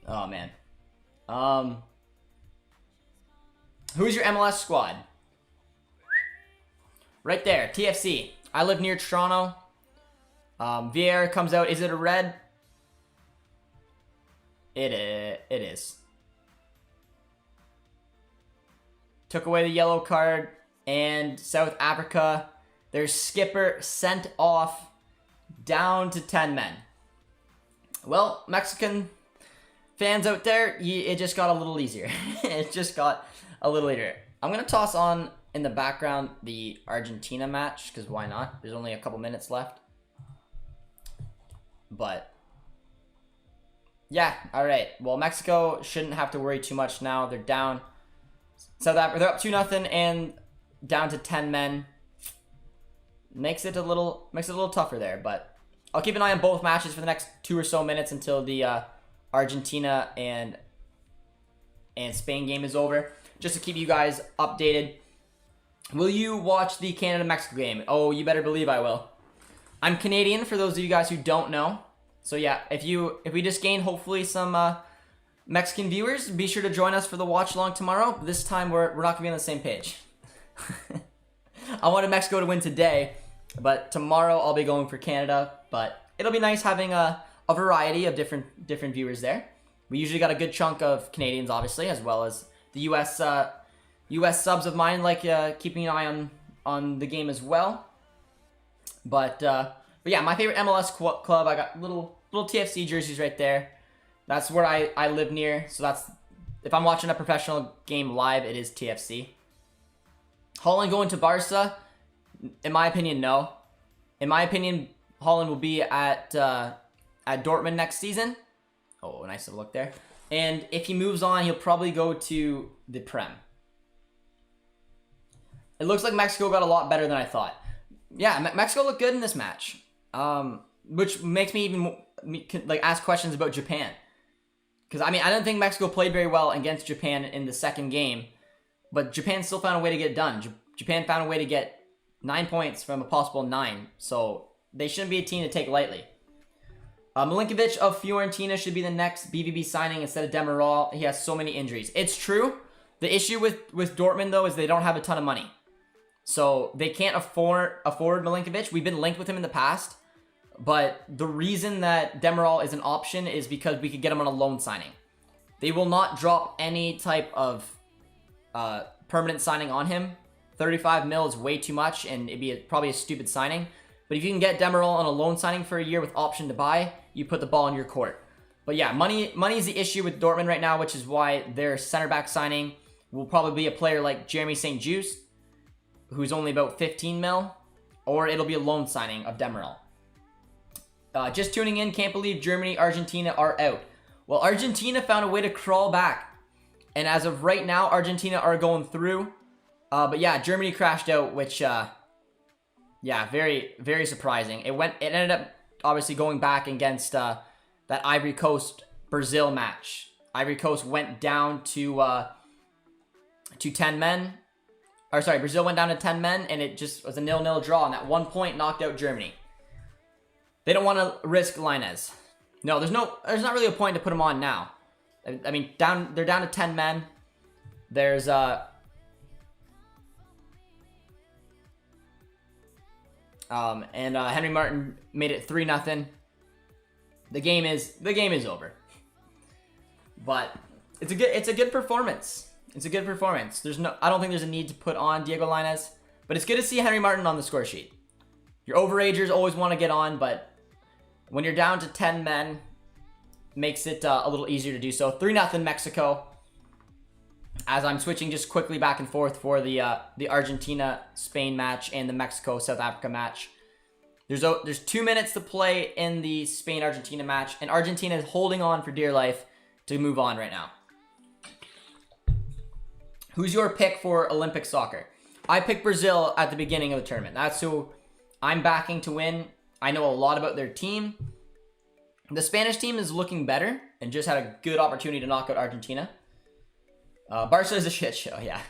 Oh man. Who's your MLS squad? Right there, TFC. I live near Toronto. Vieira comes out. Is it a red? It is. Took away the yellow card. And South Africa, their skipper sent off down to 10 men. Well, Mexican fans out there, it just got a little easier. It just got a little easier. I'm going to toss on in the background the Argentina match, because why not? There's only a couple minutes left. But yeah, all right. Well, Mexico shouldn't have to worry too much now. They're down. South Africa, they're up 2-0 and down to 10 men. Makes it a little tougher there, but I'll keep an eye on both matches for the next 2 or so minutes until the Argentina and Spain game is over, just to keep you guys updated. Will you watch the Canada-Mexico game? Oh, you better believe I will. I'm Canadian, for those of you guys who don't know. So yeah, if we just gain hopefully some Mexican viewers, be sure to join us for the watch along tomorrow. This time we're not gonna be on the same page. I wanted Mexico to win today, but tomorrow I'll be going for Canada. But it'll be nice having a variety of different viewers there. We usually got a good chunk of Canadians, obviously, as well as the U.S. subs of mine, like keeping an eye on the game as well. But yeah, my favorite MLS club, I got little TFC jerseys right there. That's where I live near. So that's, if I'm watching a professional game live, it is TFC. Haaland going to Barca? In my opinion, no. In my opinion, Haaland will be at Dortmund next season. Oh, nice little look there. And if he moves on, he'll probably go to the Prem. It looks like Mexico got a lot better than I thought. Yeah, Mexico looked good in this match. Which makes me even ask questions about Japan. Because, I mean, I don't think Mexico played very well against Japan in the second game. But Japan still found a way to get it done. Japan found a way to get 9 points from a possible 9. So they shouldn't be a team to take lightly. Milinkovic of Fiorentina should be the next BVB signing instead of Demiral. He has so many injuries. It's true. The issue with Dortmund, though, is they don't have a ton of money. So they can't afford Milinkovic. We've been linked with him in the past. But the reason that Demiral is an option is because we could get him on a loan signing. They will not drop any type of permanent signing on him. 35 mil is way too much, and it'd be probably a stupid signing. But if you can get Demiral on a loan signing for a year with option to buy, you put the ball in your court. But yeah, money is the issue with Dortmund right now, which is why their center back signing will probably be a player like Jeremy St. Juste, who's only about 15 mil, or it'll be a loan signing of Demiral. Just tuning in, can't believe Germany, Argentina are out. Well, Argentina found a way to crawl back. And as of right now, Argentina are going through. But yeah, Germany crashed out, which, yeah, very, very surprising. It ended up obviously going back against that Ivory Coast-Brazil match. Ivory Coast went down to 10 men. Or sorry, Brazil went down to 10 men, and it just was a 0-0 draw, and at one point knocked out Germany. They don't want to risk Lainez. No, there's not really a point to put him on now. I mean, they're down to 10 men. There's Henry Martin made it 3-0. The game is over. But it's a good performance. It's a good performance. I don't think there's a need to put on Diego Lainez, but it's good to see Henry Martin on the score sheet. Your overagers always want to get on, but when you're down to 10 men, makes it a little easier to do so. 3-0 Mexico. As I'm switching just quickly back and forth for the Argentina-Spain match and the Mexico-South Africa match. There's 2 minutes to play in the Spain-Argentina match, and Argentina is holding on for dear life to move on right now. Who's your pick for Olympic soccer? I picked Brazil at the beginning of the tournament. That's who I'm backing to win. I know a lot about their team. The Spanish team is looking better and just had a good opportunity to knock out Argentina. Barca is a shit show, yeah.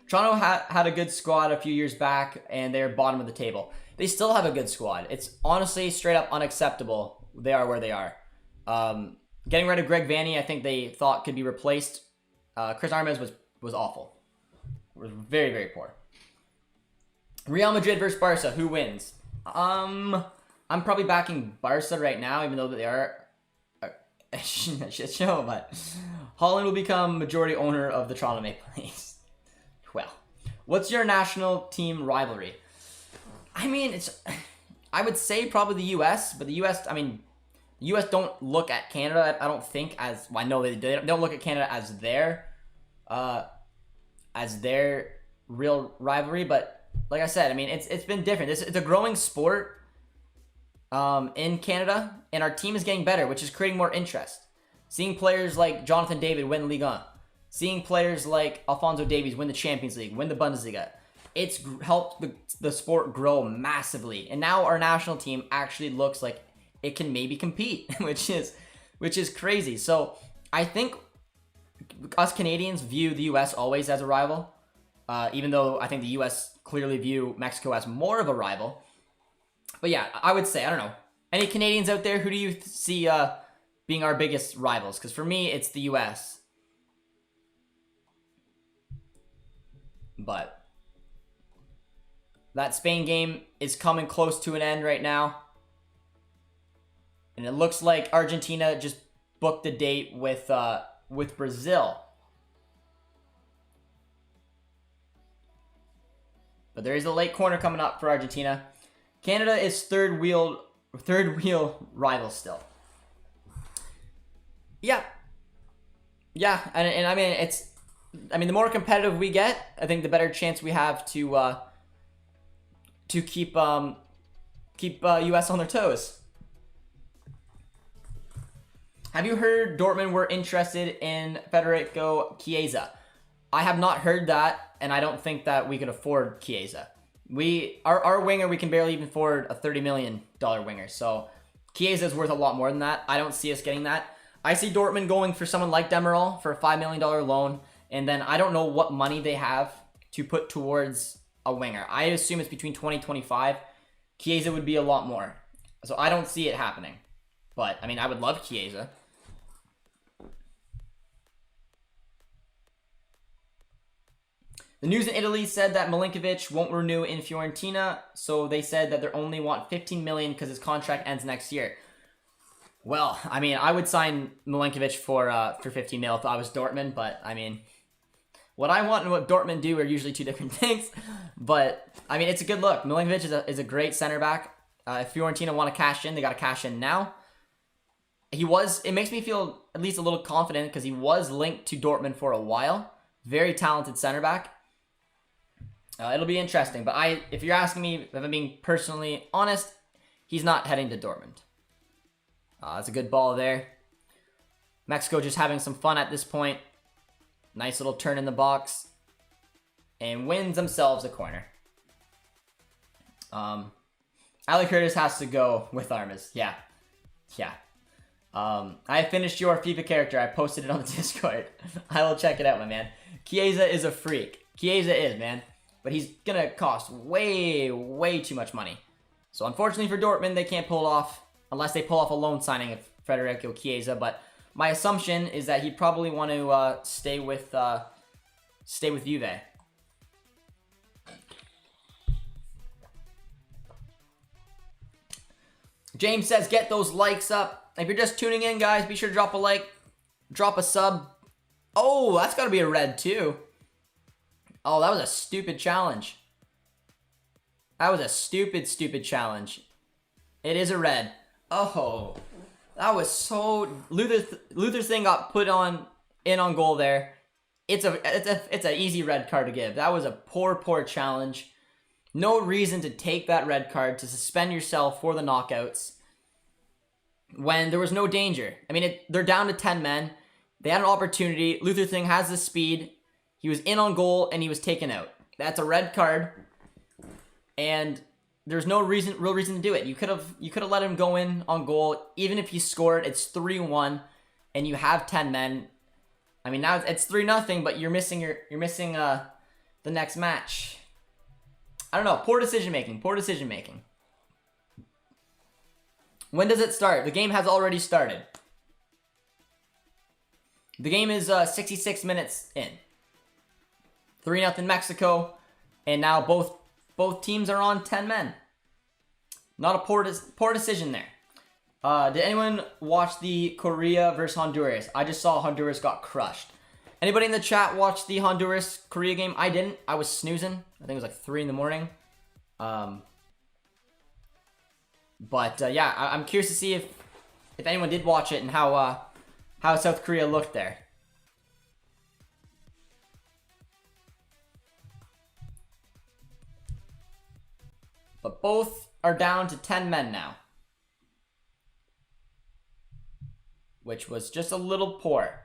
Toronto had a good squad a few years back, and they're bottom of the table. They still have a good squad. It's honestly straight up unacceptable they are where they are. Getting rid of Greg Vanny, I think they thought could be replaced. Chris Armas was awful. It was very, very poor. Real Madrid versus Barca, who wins? I'm probably backing Barca right now, even though they are a shit show, but Holland will become majority owner of the Toronto Maple Leafs. Well, what's your national team rivalry? I mean, I would say probably the U.S., but the U.S., I mean, the U.S. don't look at Canada, I don't think, as, well, I know they don't look at Canada as their real rivalry, but like I said, I mean, it's been different. It's a growing sport in Canada, and our team is getting better, which is creating more interest. Seeing players like Jonathan David win Ligue 1, seeing players like Alphonso Davies win the Champions League, win the Bundesliga, it's helped the sport grow massively. And now our national team actually looks like it can maybe compete, which is crazy. So I think us Canadians view the U.S. always as a rival, even though I think the U.S. clearly view Mexico as more of a rival. But yeah, I would say, I don't know. Any Canadians out there, who do you see being our biggest rivals? Because for me, it's the U.S. But that Spain game is coming close to an end right now. And it looks like Argentina just booked a date with Brazil. But there is a late corner coming up for Argentina. Canada is third wheel rival still. Yeah, and I mean the more competitive we get, I think the better chance we have to keep US on their toes. Have you heard Dortmund were interested in Federico Chiesa? I have not heard that, and I don't think that we could afford Chiesa. Our winger, we can barely even afford a $30 million winger. So Chiesa is worth a lot more than that. I don't see us getting that. I see Dortmund going for someone like Demirel for a $5 million loan. And then I don't know what money they have to put towards a winger. I assume it's between 20 and 25. Chiesa would be a lot more. So I don't see it happening. But, I mean, I would love Chiesa. The news in Italy said that Milinkovic won't renew in Fiorentina, so they said that they only want $15 million because his contract ends next year. Well, I mean, I would sign Milinkovic for $15 million if I was Dortmund, but I mean, what I want and what Dortmund do are usually two different things. But I mean, it's a good look. Milinkovic is a great center back. If Fiorentina want to cash in, they got to cash in now. It makes me feel at least a little confident because he was linked to Dortmund for a while. Very talented center back. It'll be interesting, but if you're asking me, if I'm being personally honest, he's not heading to Dortmund. That's a good ball there. Mexico just having some fun at this point. Nice little turn in the box. And wins themselves a corner. Ali Curtis has to go with Armas. Yeah. I finished your FIFA character. I posted it on the Discord. I will check it out, my man. Chiesa is a freak. Chiesa is, man. But he's going to cost way, way too much money. So unfortunately for Dortmund, they can't pull it off. Unless they pull off a loan signing of Federico Chiesa. But my assumption is that he'd probably want to stay with Juve. James says, get those likes up. If you're just tuning in, guys, be sure to drop a like, drop a sub. Oh, that's got to be a red, too. Oh, that was a stupid challenge. That was a stupid, stupid challenge. It is a red. Oh, that was so... Luther's thing got put in on goal there. It's an easy red card to give. That was a poor challenge. No reason to take that red card, to suspend yourself for the knockouts when there was no danger. I mean, they're down to 10 men. They had an opportunity. Luther Thing has the speed. He was in on goal, and he was taken out. That's a red card, and there's no real reason to do it. You could have let him go in on goal. Even if he scored, it's 3-1, and you have 10 men. I mean, now it's 3-0, but you're missing the next match. I don't know. Poor decision making. When does it start? The game has already started. The game is 66 minutes in. 3-0 Mexico, and now both teams are on 10 men. Not a poor decision there. Did anyone watch the Korea versus Honduras? I just saw Honduras got crushed. Anybody in the chat watch the Honduras-Korea game? I didn't. I was snoozing. I think it was like 3 in the morning. Yeah, I'm curious to see if anyone did watch it and how South Korea looked there. But both are down to 10 men now, which was just a little poor.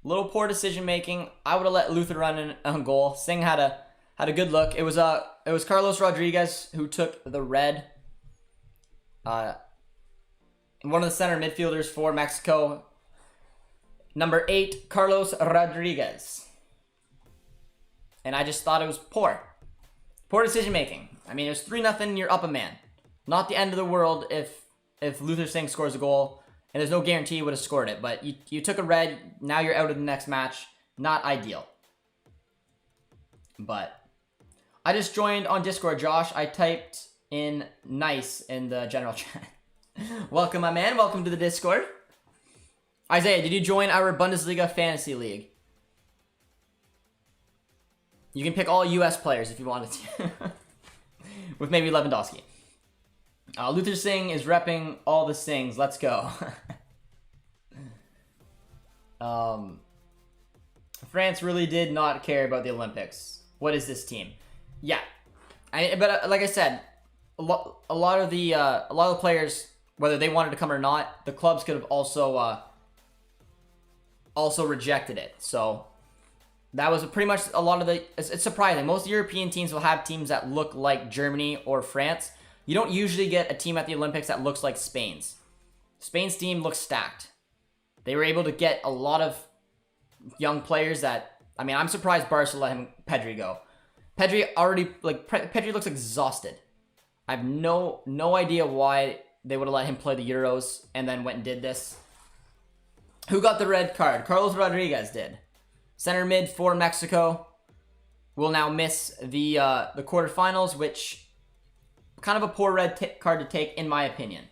Poor decision making. I would have let Luther run in on goal. Singh had a good look. It was Carlos Rodriguez who took the red. One of the center midfielders for Mexico, number 8, Carlos Rodriguez. And I just thought it was poor decision making. I mean, it was 3-0. You're up a man. Not the end of the world if Luther Singh scores a goal. And there's no guarantee you would have scored it. But you took a red. Now you're out of the next match. Not ideal. But I just joined on Discord, Josh. I typed in nice in the general chat. Welcome, my man. Welcome to the Discord. Isaiah, did you join our Bundesliga Fantasy League? You can pick all U.S. players if you wanted to. With maybe Lewandowski. Luther Singh is repping all the Sings. Let's go. France really did not care about the Olympics. What is this team? Yeah, but like I said, a lot of the players, whether they wanted to come or not, the clubs could have also rejected it. So that was pretty much a lot of the. It's surprising. Most European teams will have teams that look like Germany or France. You don't usually get a team at the Olympics that looks like Spain's. Spain's team looks stacked. They were able to get a lot of young players that, I mean, I'm surprised Barca let Pedri go. Pedri looks exhausted. I have no idea why they would have let him play the Euros and then went and did this. Who got the red card? Carlos Rodriguez did. Center mid for Mexico will now miss the quarterfinals, which kind of a poor red card to take, in my opinion.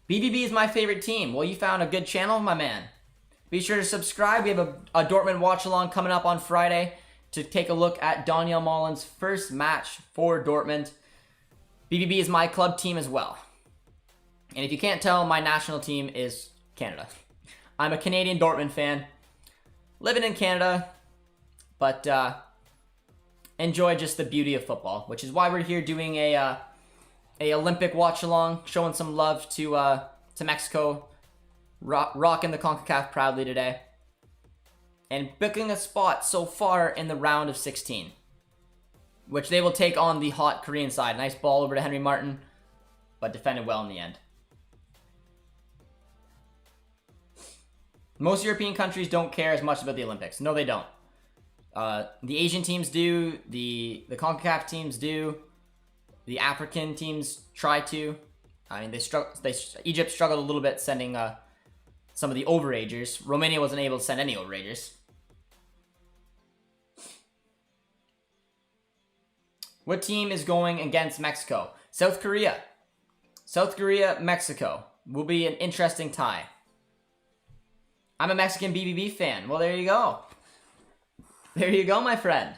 BBB is my favorite team. Well, you found a good channel, my man. Be sure to subscribe. We have a Dortmund watch-along coming up on Friday to take a look at Daniel Mullen's first match for Dortmund. BBB is my club team as well. And if you can't tell, my national team is Canada. I'm a Canadian Dortmund fan. Living in Canada, but enjoy just the beauty of football, which is why we're here doing a Olympic watch along, showing some love to Mexico rocking the CONCACAF proudly today. And booking a spot so far in the round of 16. Which they will take on the hot Korean side. Nice ball over to Henry Martin, but defended well in the end. Most European countries don't care as much about the Olympics. No, they don't. The Asian teams do. The CONCACAF teams do. The African teams try to. I mean, Egypt struggled a little bit sending some of the overagers. Romania wasn't able to send any overagers. What team is going against Mexico? South Korea. South Korea, Mexico. Will be an interesting tie. I'm a Mexican BBB fan. Well, there you go. There you go, my friend.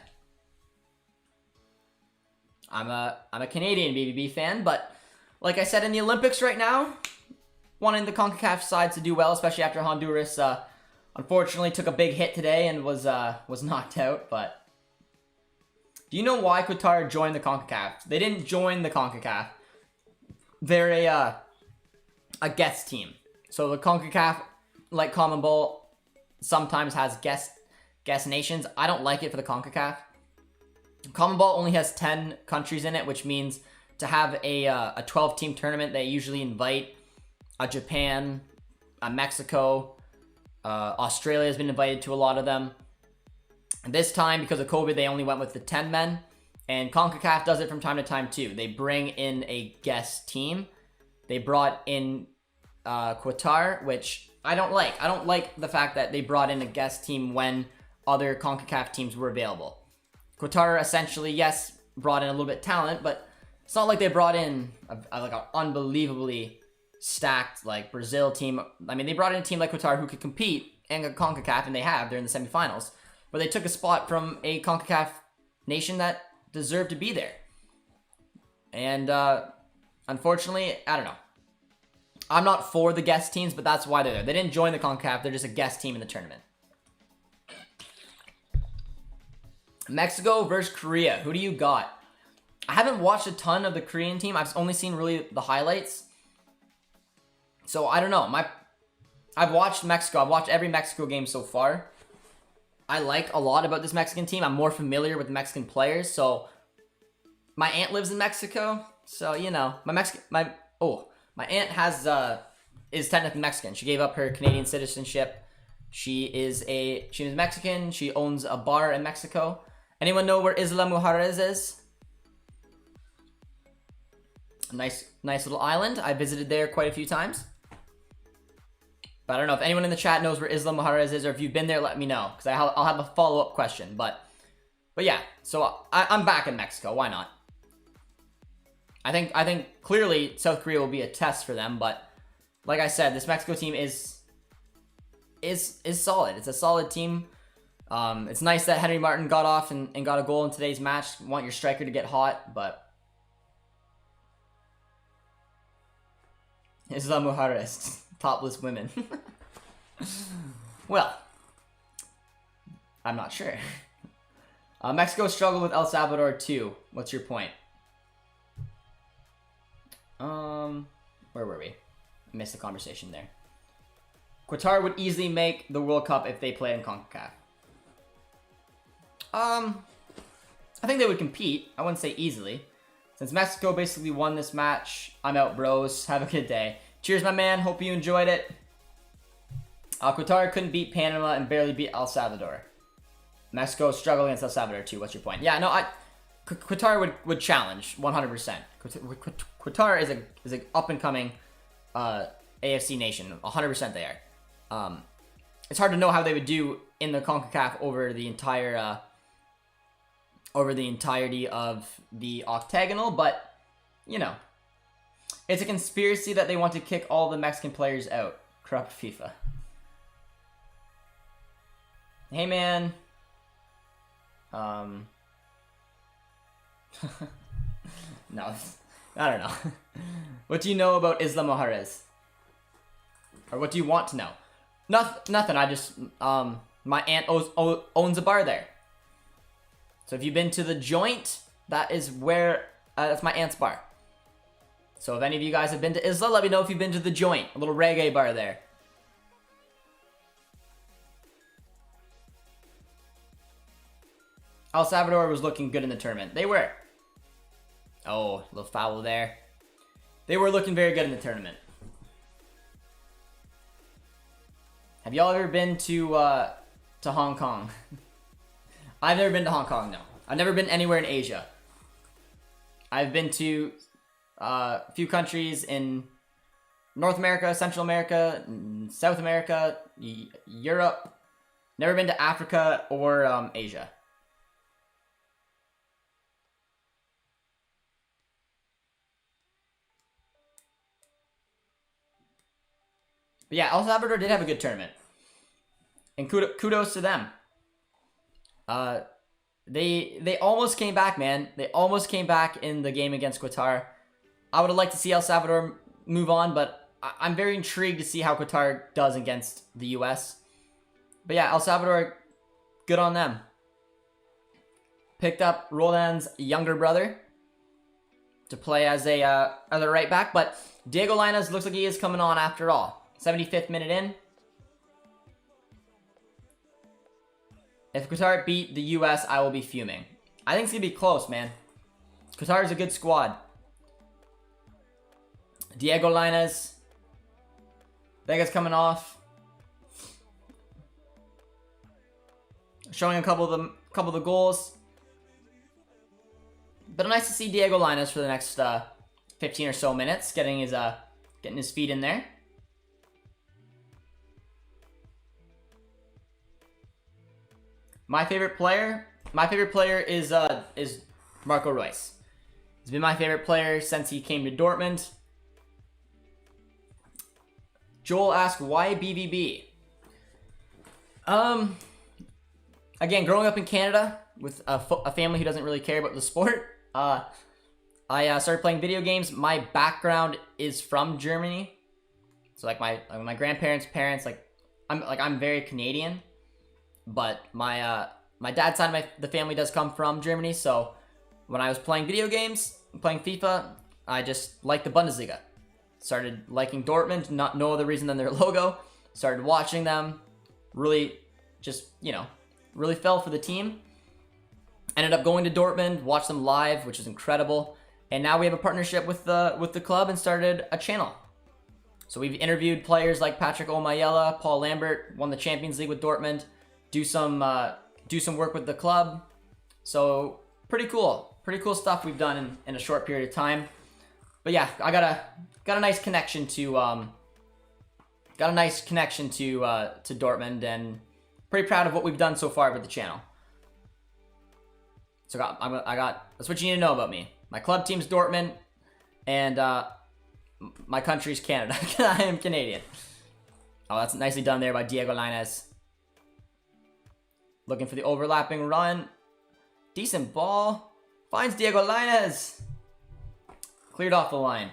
I'm a Canadian BBB fan, but like I said in the Olympics right now, wanting the CONCACAF side to do well, especially after Honduras unfortunately took a big hit today and was knocked out. But do you know why Qatar joined the CONCACAF? They didn't join the CONCACAF. They're a guest team. So the CONCACAF, like CONMEBOL, sometimes has guest nations. I don't like it for the CONCACAF. CONMEBOL only has 10 countries in it, which means to have a 12-team tournament, they usually invite a Japan, a Mexico, Australia has been invited to a lot of them. And this time, because of COVID, they only went with the 10 men. And CONCACAF does it from time to time too. They bring in a guest team. They brought in Qatar, which I don't like. I don't like the fact that they brought in a guest team when other CONCACAF teams were available. Qatar essentially, yes, brought in a little bit of talent, but it's not like they brought in like an unbelievably stacked like Brazil team. I mean, they brought in a team like Qatar who could compete in CONCACAF, and they have. They're in the semifinals. But they took a spot from a CONCACAF nation that deserved to be there. And unfortunately, I don't know. I'm not for the guest teams, but that's why they're there. They didn't join the CONCACAF. They're just a guest team in the tournament. Mexico versus Korea. Who do you got? I haven't watched a ton of the Korean team. I've only seen really the highlights. So I don't know. I've watched Mexico. I've watched every Mexico game so far. I like a lot about this Mexican team. I'm more familiar with Mexican players. So my aunt lives in Mexico. So, you know, my aunt is technically Mexican. She gave up her Canadian citizenship. She is Mexican. She owns a bar in Mexico. Anyone know where Isla Mujeres is? Nice little island. I visited there quite a few times. But I don't know if anyone in the chat knows where Isla Mujeres is, or if you've been there, let me know, because I'll have a follow-up question. But yeah, so I'm back in Mexico. Why not? I think clearly South Korea will be a test for them, but like I said, this Mexico team is solid. It's a solid team. It's nice that Henry Martin got off and got a goal in today's match. Want your striker to get hot, but Isla Mujeres, topless women. Well, I'm not sure. Mexico struggled with El Salvador too. What's your point? Where were we? I missed the conversation there. Qatar would easily make the World Cup if they play in CONCACAF. I think they would compete. I wouldn't say easily. Since Mexico basically won this match, I'm out, bros. Have a good day. Cheers, my man. Hope you enjoyed it. Qatar couldn't beat Panama and barely beat El Salvador. Mexico struggled against El Salvador too. What's your point? Yeah, no, Qatar would challenge 100%. Qatar is an up and coming AFC nation. 100% they are. It's hard to know how they would do in the CONCACAF over the entirety of the octagonal, but you know, it's a conspiracy that they want to kick all the Mexican players out. Corrupt FIFA. Hey man. No, I don't know. What do you know about Isla Mujeres? Or what do you want to know? Nothing. I just my aunt owns a bar there. So if you've been to the Joint, that is where that's my aunt's bar. So if any of you guys have been to Isla, let me know if you've been to the Joint, a little reggae bar there. El Salvador was looking good in the tournament. They were. Oh, a little foul there. They were looking very good in the tournament. Have y'all ever been to Hong Kong? I've never been to Hong Kong, no. I've never been anywhere in Asia. I've been to a few countries in North America, Central America, South America, Europe. Never been to Africa or Asia. But yeah, El Salvador did have a good tournament. And kudos to them. They almost came back, man. They almost came back in the game against Qatar. I would have liked to see El Salvador move on, but I'm very intrigued to see how Qatar does against the US. But yeah, El Salvador, good on them. Picked up Roland's younger brother to play as a right back, but Diego Lainez looks like he is coming on after all. 75th minute in. If Qatar beat the US, I will be fuming. I think it's going to be close, man. Qatar is a good squad. Diego Lainez. Vega's coming off. Showing a couple of the goals. But nice to see Diego Lainez for the next 15 or so minutes, getting his feet in there. My favorite player is Marco Reus. He's been my favorite player since he came to Dortmund. Joel asked, why BVB? Again, growing up in Canada with a family who doesn't really care about the sport, I started playing video games. My background is from Germany, so like my grandparents' parents, I'm very Canadian. But my dad's side of the family does come from Germany, so when I was playing video games, playing FIFA, I just liked the Bundesliga. Started liking Dortmund, no other reason than their logo. Started watching them, really really fell for the team. Ended up going to Dortmund, watched them live, which was incredible. And now we have a partnership with the club and started a channel. So we've interviewed players like Patrick Omayela, Paul Lambert, won the Champions League with Dortmund. Do some work with the club. So pretty cool stuff we've done in a short period of time. But yeah, I got a nice connection to Dortmund, and pretty proud of what we've done so far with the channel. So that's what you need to know about me. My club team's Dortmund, and my country's Canada. I am Canadian. Oh, that's nicely done there by Diego Lainez. Looking for the overlapping run. Decent ball. Finds Diego Lainez. Cleared off the line.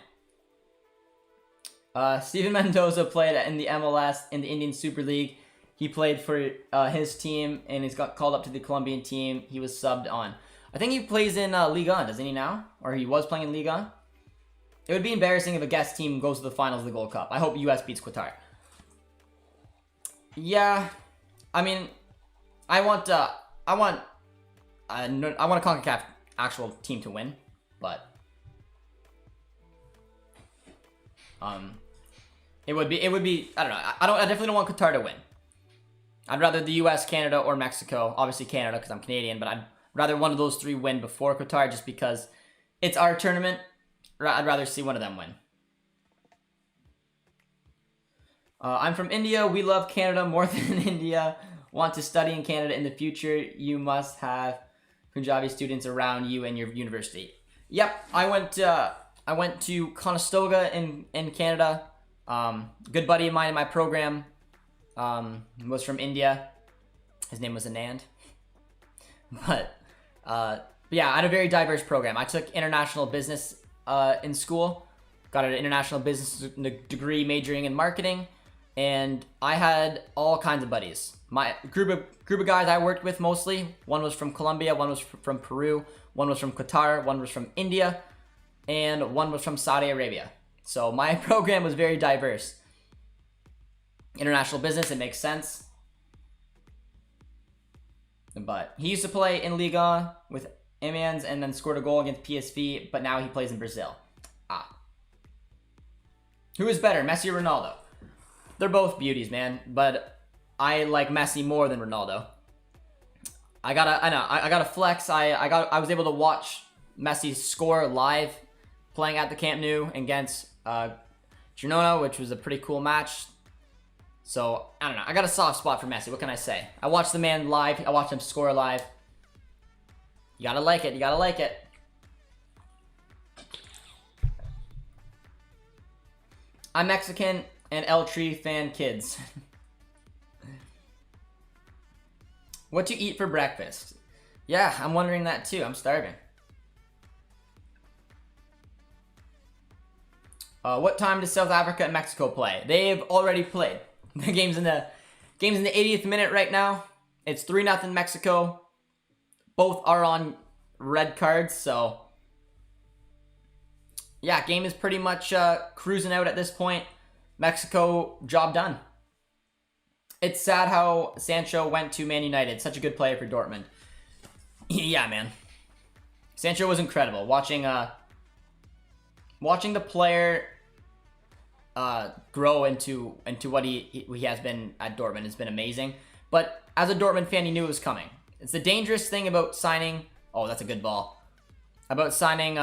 Steven Mendoza played in the MLS, in the Indian Super League. He played for his team, and he's got called up to the Colombian team. He was subbed on. I think he plays in Ligue 1, doesn't he now? Or he was playing in Ligue 1? It would be embarrassing if a guest team goes to the finals of the Gold Cup. I hope US beats Qatar. Yeah, I mean, I want a CONCACAF actual team to win, but it would be I don't know. I definitely don't want Qatar to win. I'd rather the US, Canada, or Mexico. Obviously Canada because I'm Canadian, but I'd rather one of those three win before Qatar just because it's our tournament. I'd rather see one of them win. I'm from India. We love Canada more than India. Want to study in Canada in the future? You must have Punjabi students around you and your university. Yep, I went to Conestoga in Canada. Good buddy of mine in my program was from India. His name was Anand. But yeah, I had a very diverse program. I took international business in school. Got an international business degree majoring in marketing. And I had all kinds of buddies. My group of guys I worked with mostly, one was from Colombia, one was from Peru, one was from Qatar, one was from India, and one was from Saudi Arabia. So my program was very diverse. International business, it makes sense. But he used to play in Liga with Amiens and then scored a goal against PSV, but now he plays in Brazil. Who is better, Messi or Ronaldo? They're both beauties, man, but I like Messi more than Ronaldo. I gotta flex. I was able to watch Messi score live playing at the Camp Nou against Girona, which was a pretty cool match. So, I don't know. I got a soft spot for Messi. What can I say? I watched the man live. I watched him score live. You gotta like it. You gotta like it. I'm Mexican and El Tree fan kids. What to eat for breakfast? Yeah, I'm wondering that too. I'm starving. What time does South Africa and Mexico play? They've already played. The game's in the 80th minute right now. It's 3-0 Mexico. Both are on red cards, so yeah, game is pretty much cruising out at this point. Mexico, job done. It's sad how Sancho went to Man United. Such a good player for Dortmund. Yeah, man. Sancho was incredible. Watching the player grow into what he has been at Dortmund has been amazing. But as a Dortmund fan, you knew it was coming. It's the dangerous thing about signing. Oh, that's a good ball. About signing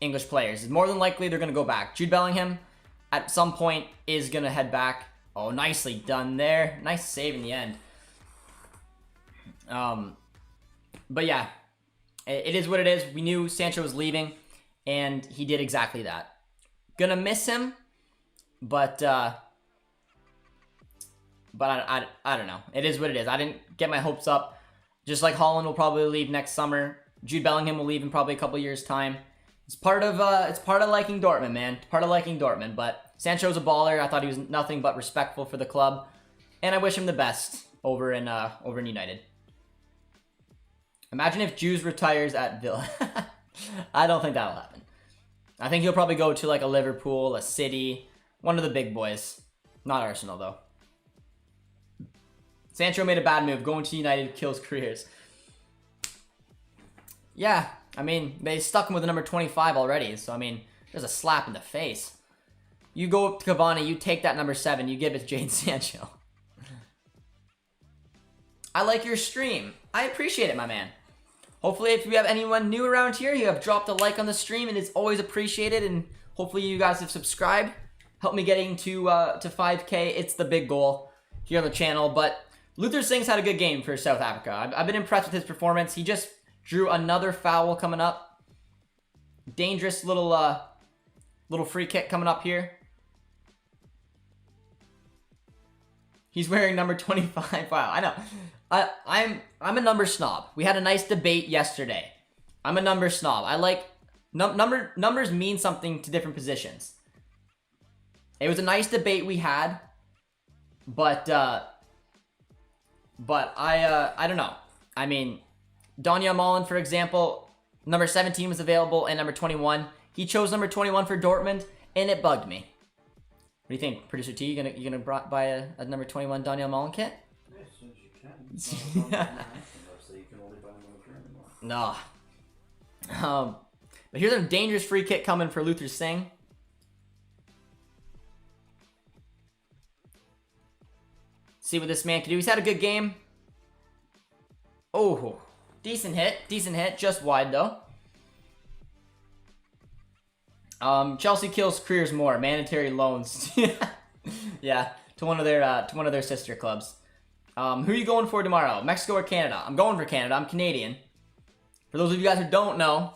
English players. It's more than likely they're going to go back. Jude Bellingham at some point is going to head back. Oh, nicely done there. Nice save in the end. But yeah, it is what it is. We knew Sancho was leaving, and he did exactly that. Gonna miss him, but I don't know. It is what it is. I didn't get my hopes up. Just like Holland will probably leave next summer. Jude Bellingham will leave in probably a couple years' time. It's part of liking Dortmund, man. Part of liking Dortmund. But Sancho's a baller. I thought he was nothing but respectful for the club, and I wish him the best over in United. Imagine if Jude retires at Villa. I don't think that'll happen. I think he'll probably go to like a Liverpool, a City, one of the big boys. Not Arsenal though. Sancho made a bad move. Going to United kills careers. Yeah, I mean, they stuck him with the number 25 already. So, I mean, there's a slap in the face. You go up to Cavani, you take that number 7, you give it to Jadon Sancho. I like your stream. I appreciate it, my man. Hopefully, if you have anyone new around here, you have dropped a like on the stream, and it's always appreciated. And hopefully, you guys have subscribed. Help me getting to 5K. It's the big goal here on the channel. But Luther Singh's had a good game for South Africa. I've been impressed with his performance. He just drew another foul coming up. Dangerous little free kick coming up here. He's wearing number 25. Wow, I know. I'm a number snob. We had a nice debate yesterday. I'm a number snob. I like numbers mean something to different positions. It was a nice debate we had, but I don't know. I mean, Donyell Malen, for example, number 17 was available and number 21. He chose number 21 for Dortmund, and it bugged me. What do you think, Producer T? You gonna buy a number 21 Donyell Malen kit? Yeah, as soon as you can. So you can only buy number 3 anymore. No. But here's a dangerous free kick coming for Luther Singh. See what this man can do. He's had a good game. Oh, decent hit, just wide though. Chelsea kills careers more. Mandatory loans. Yeah, to one of their sister clubs. Who are you going for tomorrow? Mexico or Canada? I'm going for Canada. I'm Canadian. For those of you guys who don't know,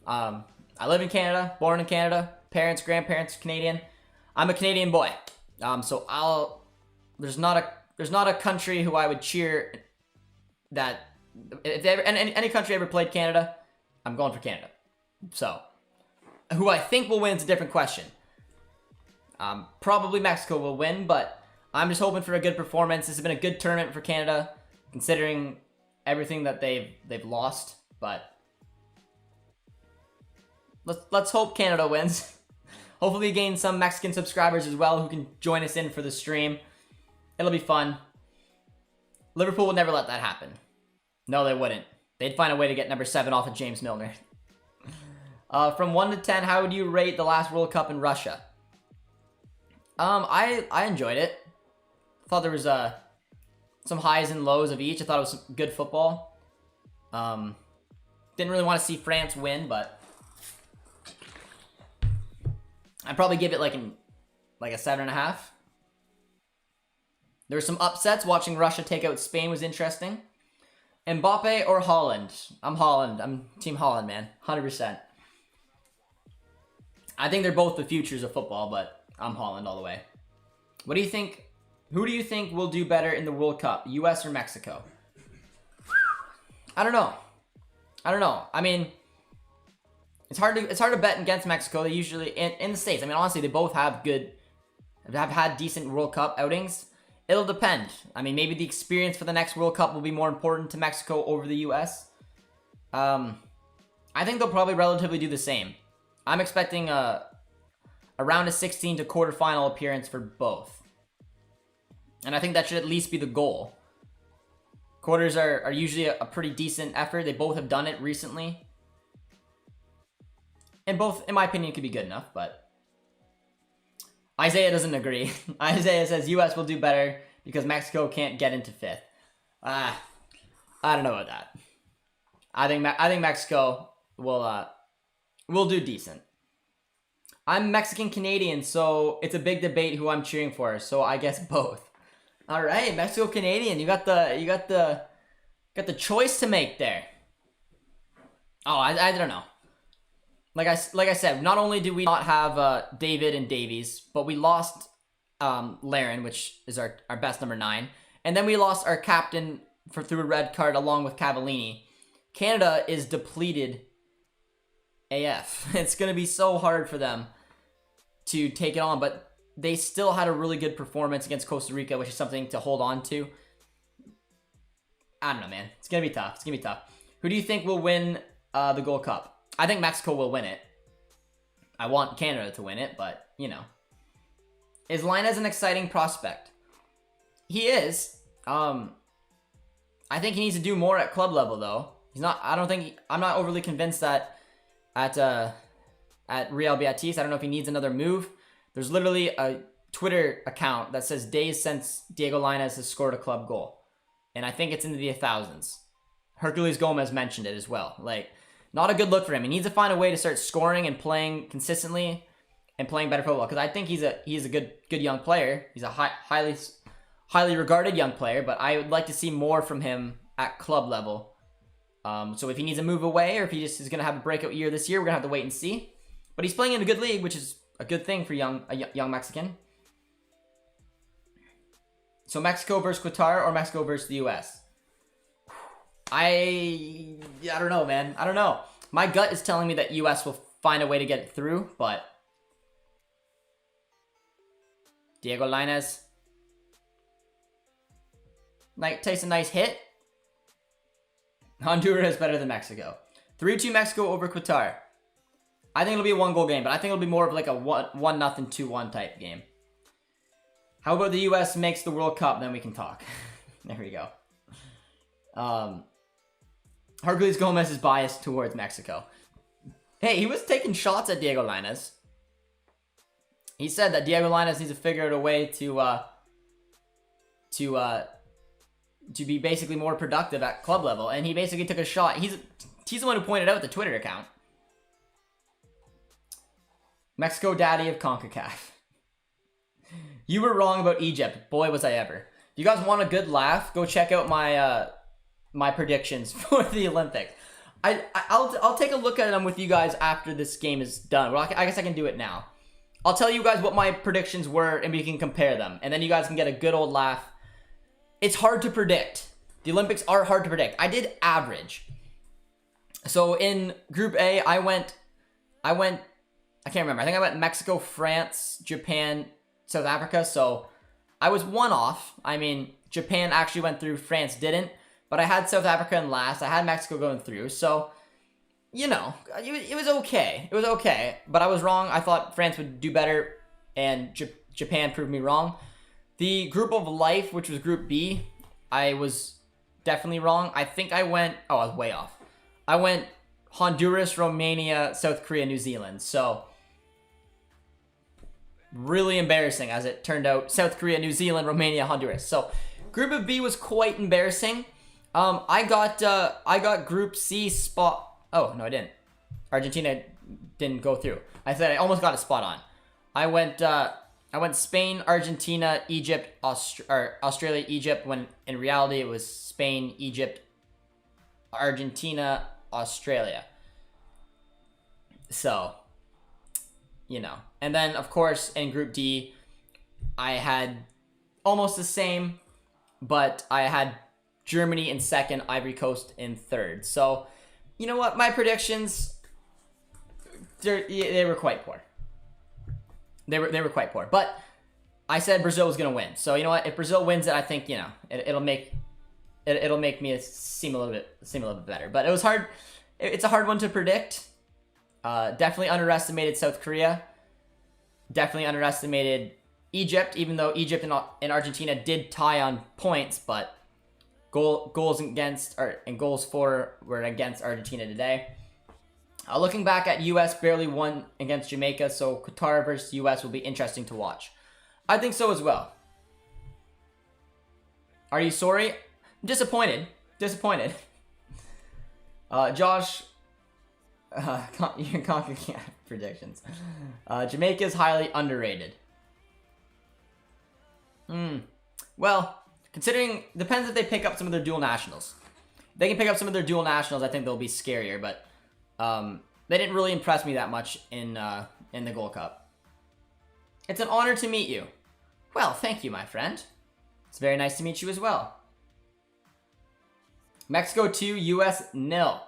I live in Canada, born in Canada, parents, grandparents, Canadian. I'm a Canadian boy. So there's not a country who I would cheer that if they ever, any country ever played Canada, I'm going for Canada. So who I think will win is a different question. Probably Mexico will win, but I'm just hoping for a good performance. This has been a good tournament for Canada, considering everything that they've lost. But let's hope Canada wins. Hopefully gain some Mexican subscribers as well who can join us in for the stream. It'll be fun. Liverpool would never let that happen. No, they wouldn't. They'd find a way to get number 7 off of James Milner. From 1 to 10, how would you rate the last World Cup in Russia? I enjoyed it. Thought there was some highs and lows of each. I thought it was some good football. Didn't really want to see France win, but I'd probably give it like a 7.5. There were some upsets. Watching Russia take out Spain was interesting. Mbappe or Haaland? I'm Haaland. I'm Team Haaland, man. 100%. I think they're both the futures of football, but I'm Haaland all the way. What do you think? Who do you think will do better in the World Cup, US or Mexico? I don't know. I mean, it's hard to bet against Mexico. They usually in the States. I mean, honestly, they both have had decent World Cup outings. It'll depend. I mean, maybe the experience for the next World Cup will be more important to Mexico over the US. I think they'll probably relatively do the same. I'm expecting a round of 16 to quarterfinal appearance for both. And I think that should at least be the goal. Quarters are usually a pretty decent effort. They both have done it recently. And both, in my opinion, could be good enough, but Isaiah doesn't agree. Isaiah says US will do better because Mexico can't get into 5th. I don't know about that. I think Mexico will do decent. I'm Mexican Canadian, so it's a big debate who I'm cheering for. So I guess both. All right, Mexico Canadian, you got the choice to make there. Oh, I don't know. Like I said, not only do we not have David and Davies, but we lost Laren, which is our best number 9, and then we lost our captain through a red card along with Cavallini. Canada is depleted AF. It's gonna be so hard for them to take it on, but they still had a really good performance against Costa Rica, which is something to hold on to. I don't know, man. It's going to be tough. Who do you think will win the Gold Cup? I think Mexico will win it. I want Canada to win it, but, you know. Is Lainez an exciting prospect? He is. I think he needs to do more at club level, though. I'm not overly convinced that at Real Betis. I don't know if he needs another move. There's literally a Twitter account that says days since Diego Lainez has scored a club goal. And I think it's into the thousands. Herculez Gomez mentioned it as well. Like, not a good look for him. He needs to find a way to start scoring and playing consistently and playing better football. Because I think he's a good young player. He's a highly regarded young player. But I would like to see more from him at club level. So if he needs to move away or if he just is going to have a breakout year this year, we're going to have to wait and see. But he's playing in a good league, which is a good thing for a young Mexican. So Mexico versus Qatar or Mexico versus the US? I don't know, man. I don't know. My gut is telling me that US will find a way to get it through, but Diego Lainez takes a nice hit. Honduras is better than Mexico. 3-2 Mexico over Qatar. I think it'll be a 1-goal game, but I think it'll be more of like a 1-0, 2-1 type game. How about the US makes the World Cup? Then we can talk. There we go. Herculez Gomez is biased towards Mexico. Hey, he was taking shots at Diego Lainez. He said that Diego Lainez needs to figure out a way to be basically more productive at club level, and he basically took a shot. He's the one who pointed out the Twitter account. Mexico daddy of CONCACAF. You were wrong about Egypt. Boy, was I ever. If you guys want a good laugh, go check out my my predictions for the Olympics. I'll take a look at them with you guys after this game is done. Well, I guess I can do it now. I'll tell you guys what my predictions were, and we can compare them. And then you guys can get a good old laugh. It's hard to predict. The Olympics are hard to predict. I did average. So in Group A, I can't remember. I think I went Mexico, France, Japan, South Africa. So I was one off. I mean, Japan actually went through, France didn't. But I had South Africa in last. I had Mexico going through. So, you know, it was okay. It was okay. But I was wrong. I thought France would do better. And Japan proved me wrong. The group of life, which was Group B, I was definitely wrong. I think I went, oh, I was way off. I went Honduras, Romania, South Korea, New Zealand. So, really embarrassing as it turned out. South Korea, New Zealand, Romania, Honduras. So, Group of B was quite embarrassing. I got Group C spot. Oh, no, I didn't. Argentina didn't go through. I said I almost got a spot on. I went Spain, Argentina, Egypt, Australia, Egypt, when in reality it was Spain, Egypt, Argentina, Australia. So, you know. And then, of course, in Group D, I had almost the same, but I had Germany in second, Ivory Coast in third. So, you know what? My predictions, they were quite poor. They were quite poor. But I said Brazil was going to win. So, you know what? If Brazil wins it, I think, you know, it'll make me seem a little bit better. But it was hard. It's a hard one to predict. Definitely underestimated South Korea. Definitely underestimated Egypt, even though Egypt and Argentina did tie on points, but goals for were against Argentina today. Looking back at U.S. barely won against Jamaica, so Qatar versus U.S. will be interesting to watch. I think so as well. Are you sorry? I'm disappointed. Disappointed. Josh, your CONCACAF predictions. Jamaica is highly underrated. Well, considering, depends if they pick up some of their dual nationals. If they can pick up some of their dual nationals, I think they'll be scarier, but they didn't really impress me that much in the Gold Cup. It's an honor to meet you. Well, thank you, my friend. It's very nice to meet you as well. Mexico 2, US 0.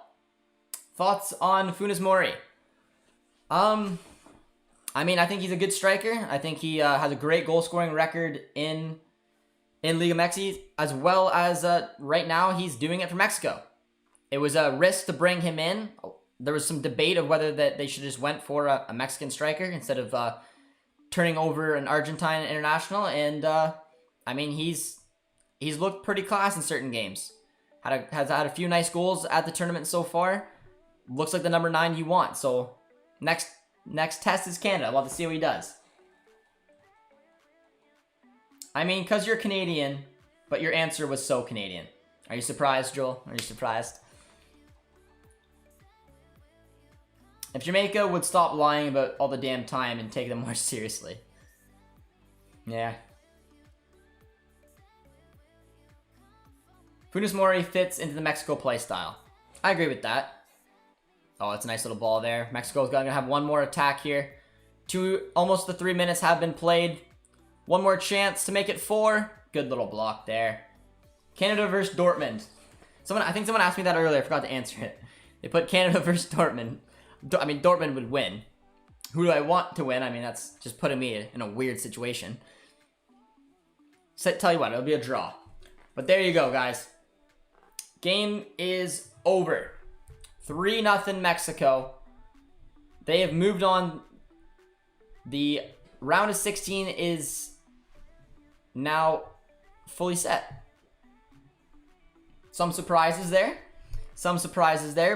Thoughts on Funes Mori? I mean, I think he's a good striker. I think he has a great goal-scoring record in Liga MX, as well as right now he's doing it for Mexico. It was a risk to bring him in. There was some debate of whether that they should just went for a Mexican striker instead of turning over an Argentine international. And I mean, he's looked pretty class in certain games. Has had a few nice goals at the tournament so far. Looks like the number 9 you want. So next test is Canada. I'll have to see what he does. I mean, because you're Canadian, but your answer was so Canadian. Are you surprised, Joel? Are you surprised? If Jamaica would stop lying about all the damn time and take them more seriously. Yeah. Funes Mori fits into the Mexico play style. I agree with that. Oh, it's a nice little ball there. Mexico's going to have one more attack here. Almost the 3 minutes have been played. One more chance to make it 4. Good little block there. Canada versus Dortmund. I think someone asked me that earlier. I forgot to answer it. They put Canada versus Dortmund. I mean, Dortmund would win. Who do I want to win? I mean, that's just putting me in a weird situation. So, tell you what, it'll be a draw. But there you go, guys. Game is over. 3-0 Mexico. They have moved on. The round of 16 is now fully set. Some surprises there,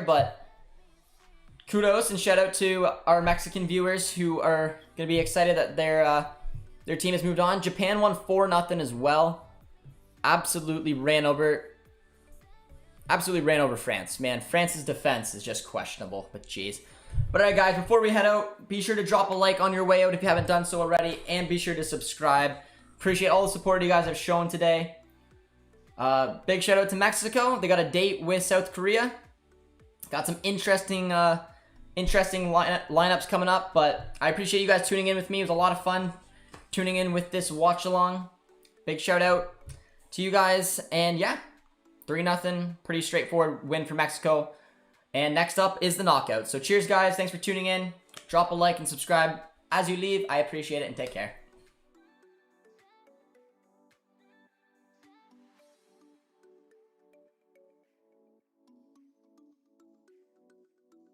but kudos and shout out to our Mexican viewers who are going to be excited that their team has moved on. Japan won 4-0 as well. Absolutely ran over France. Man, France's defense is just questionable, but jeez. But alright guys, before we head out, be sure to drop a like on your way out if you haven't done so already, and be sure to subscribe. Appreciate all the support you guys have shown today. Big shout out to Mexico. They got a date with South Korea. Got some interesting lineups coming up, but I appreciate you guys tuning in with me. It was a lot of fun tuning in with this watch along. Big shout out to you guys, and yeah, 3-0, pretty straightforward win for Mexico. And next up is the knockout. So cheers guys, thanks for tuning in. Drop a like and subscribe as you leave. I appreciate it, and take care.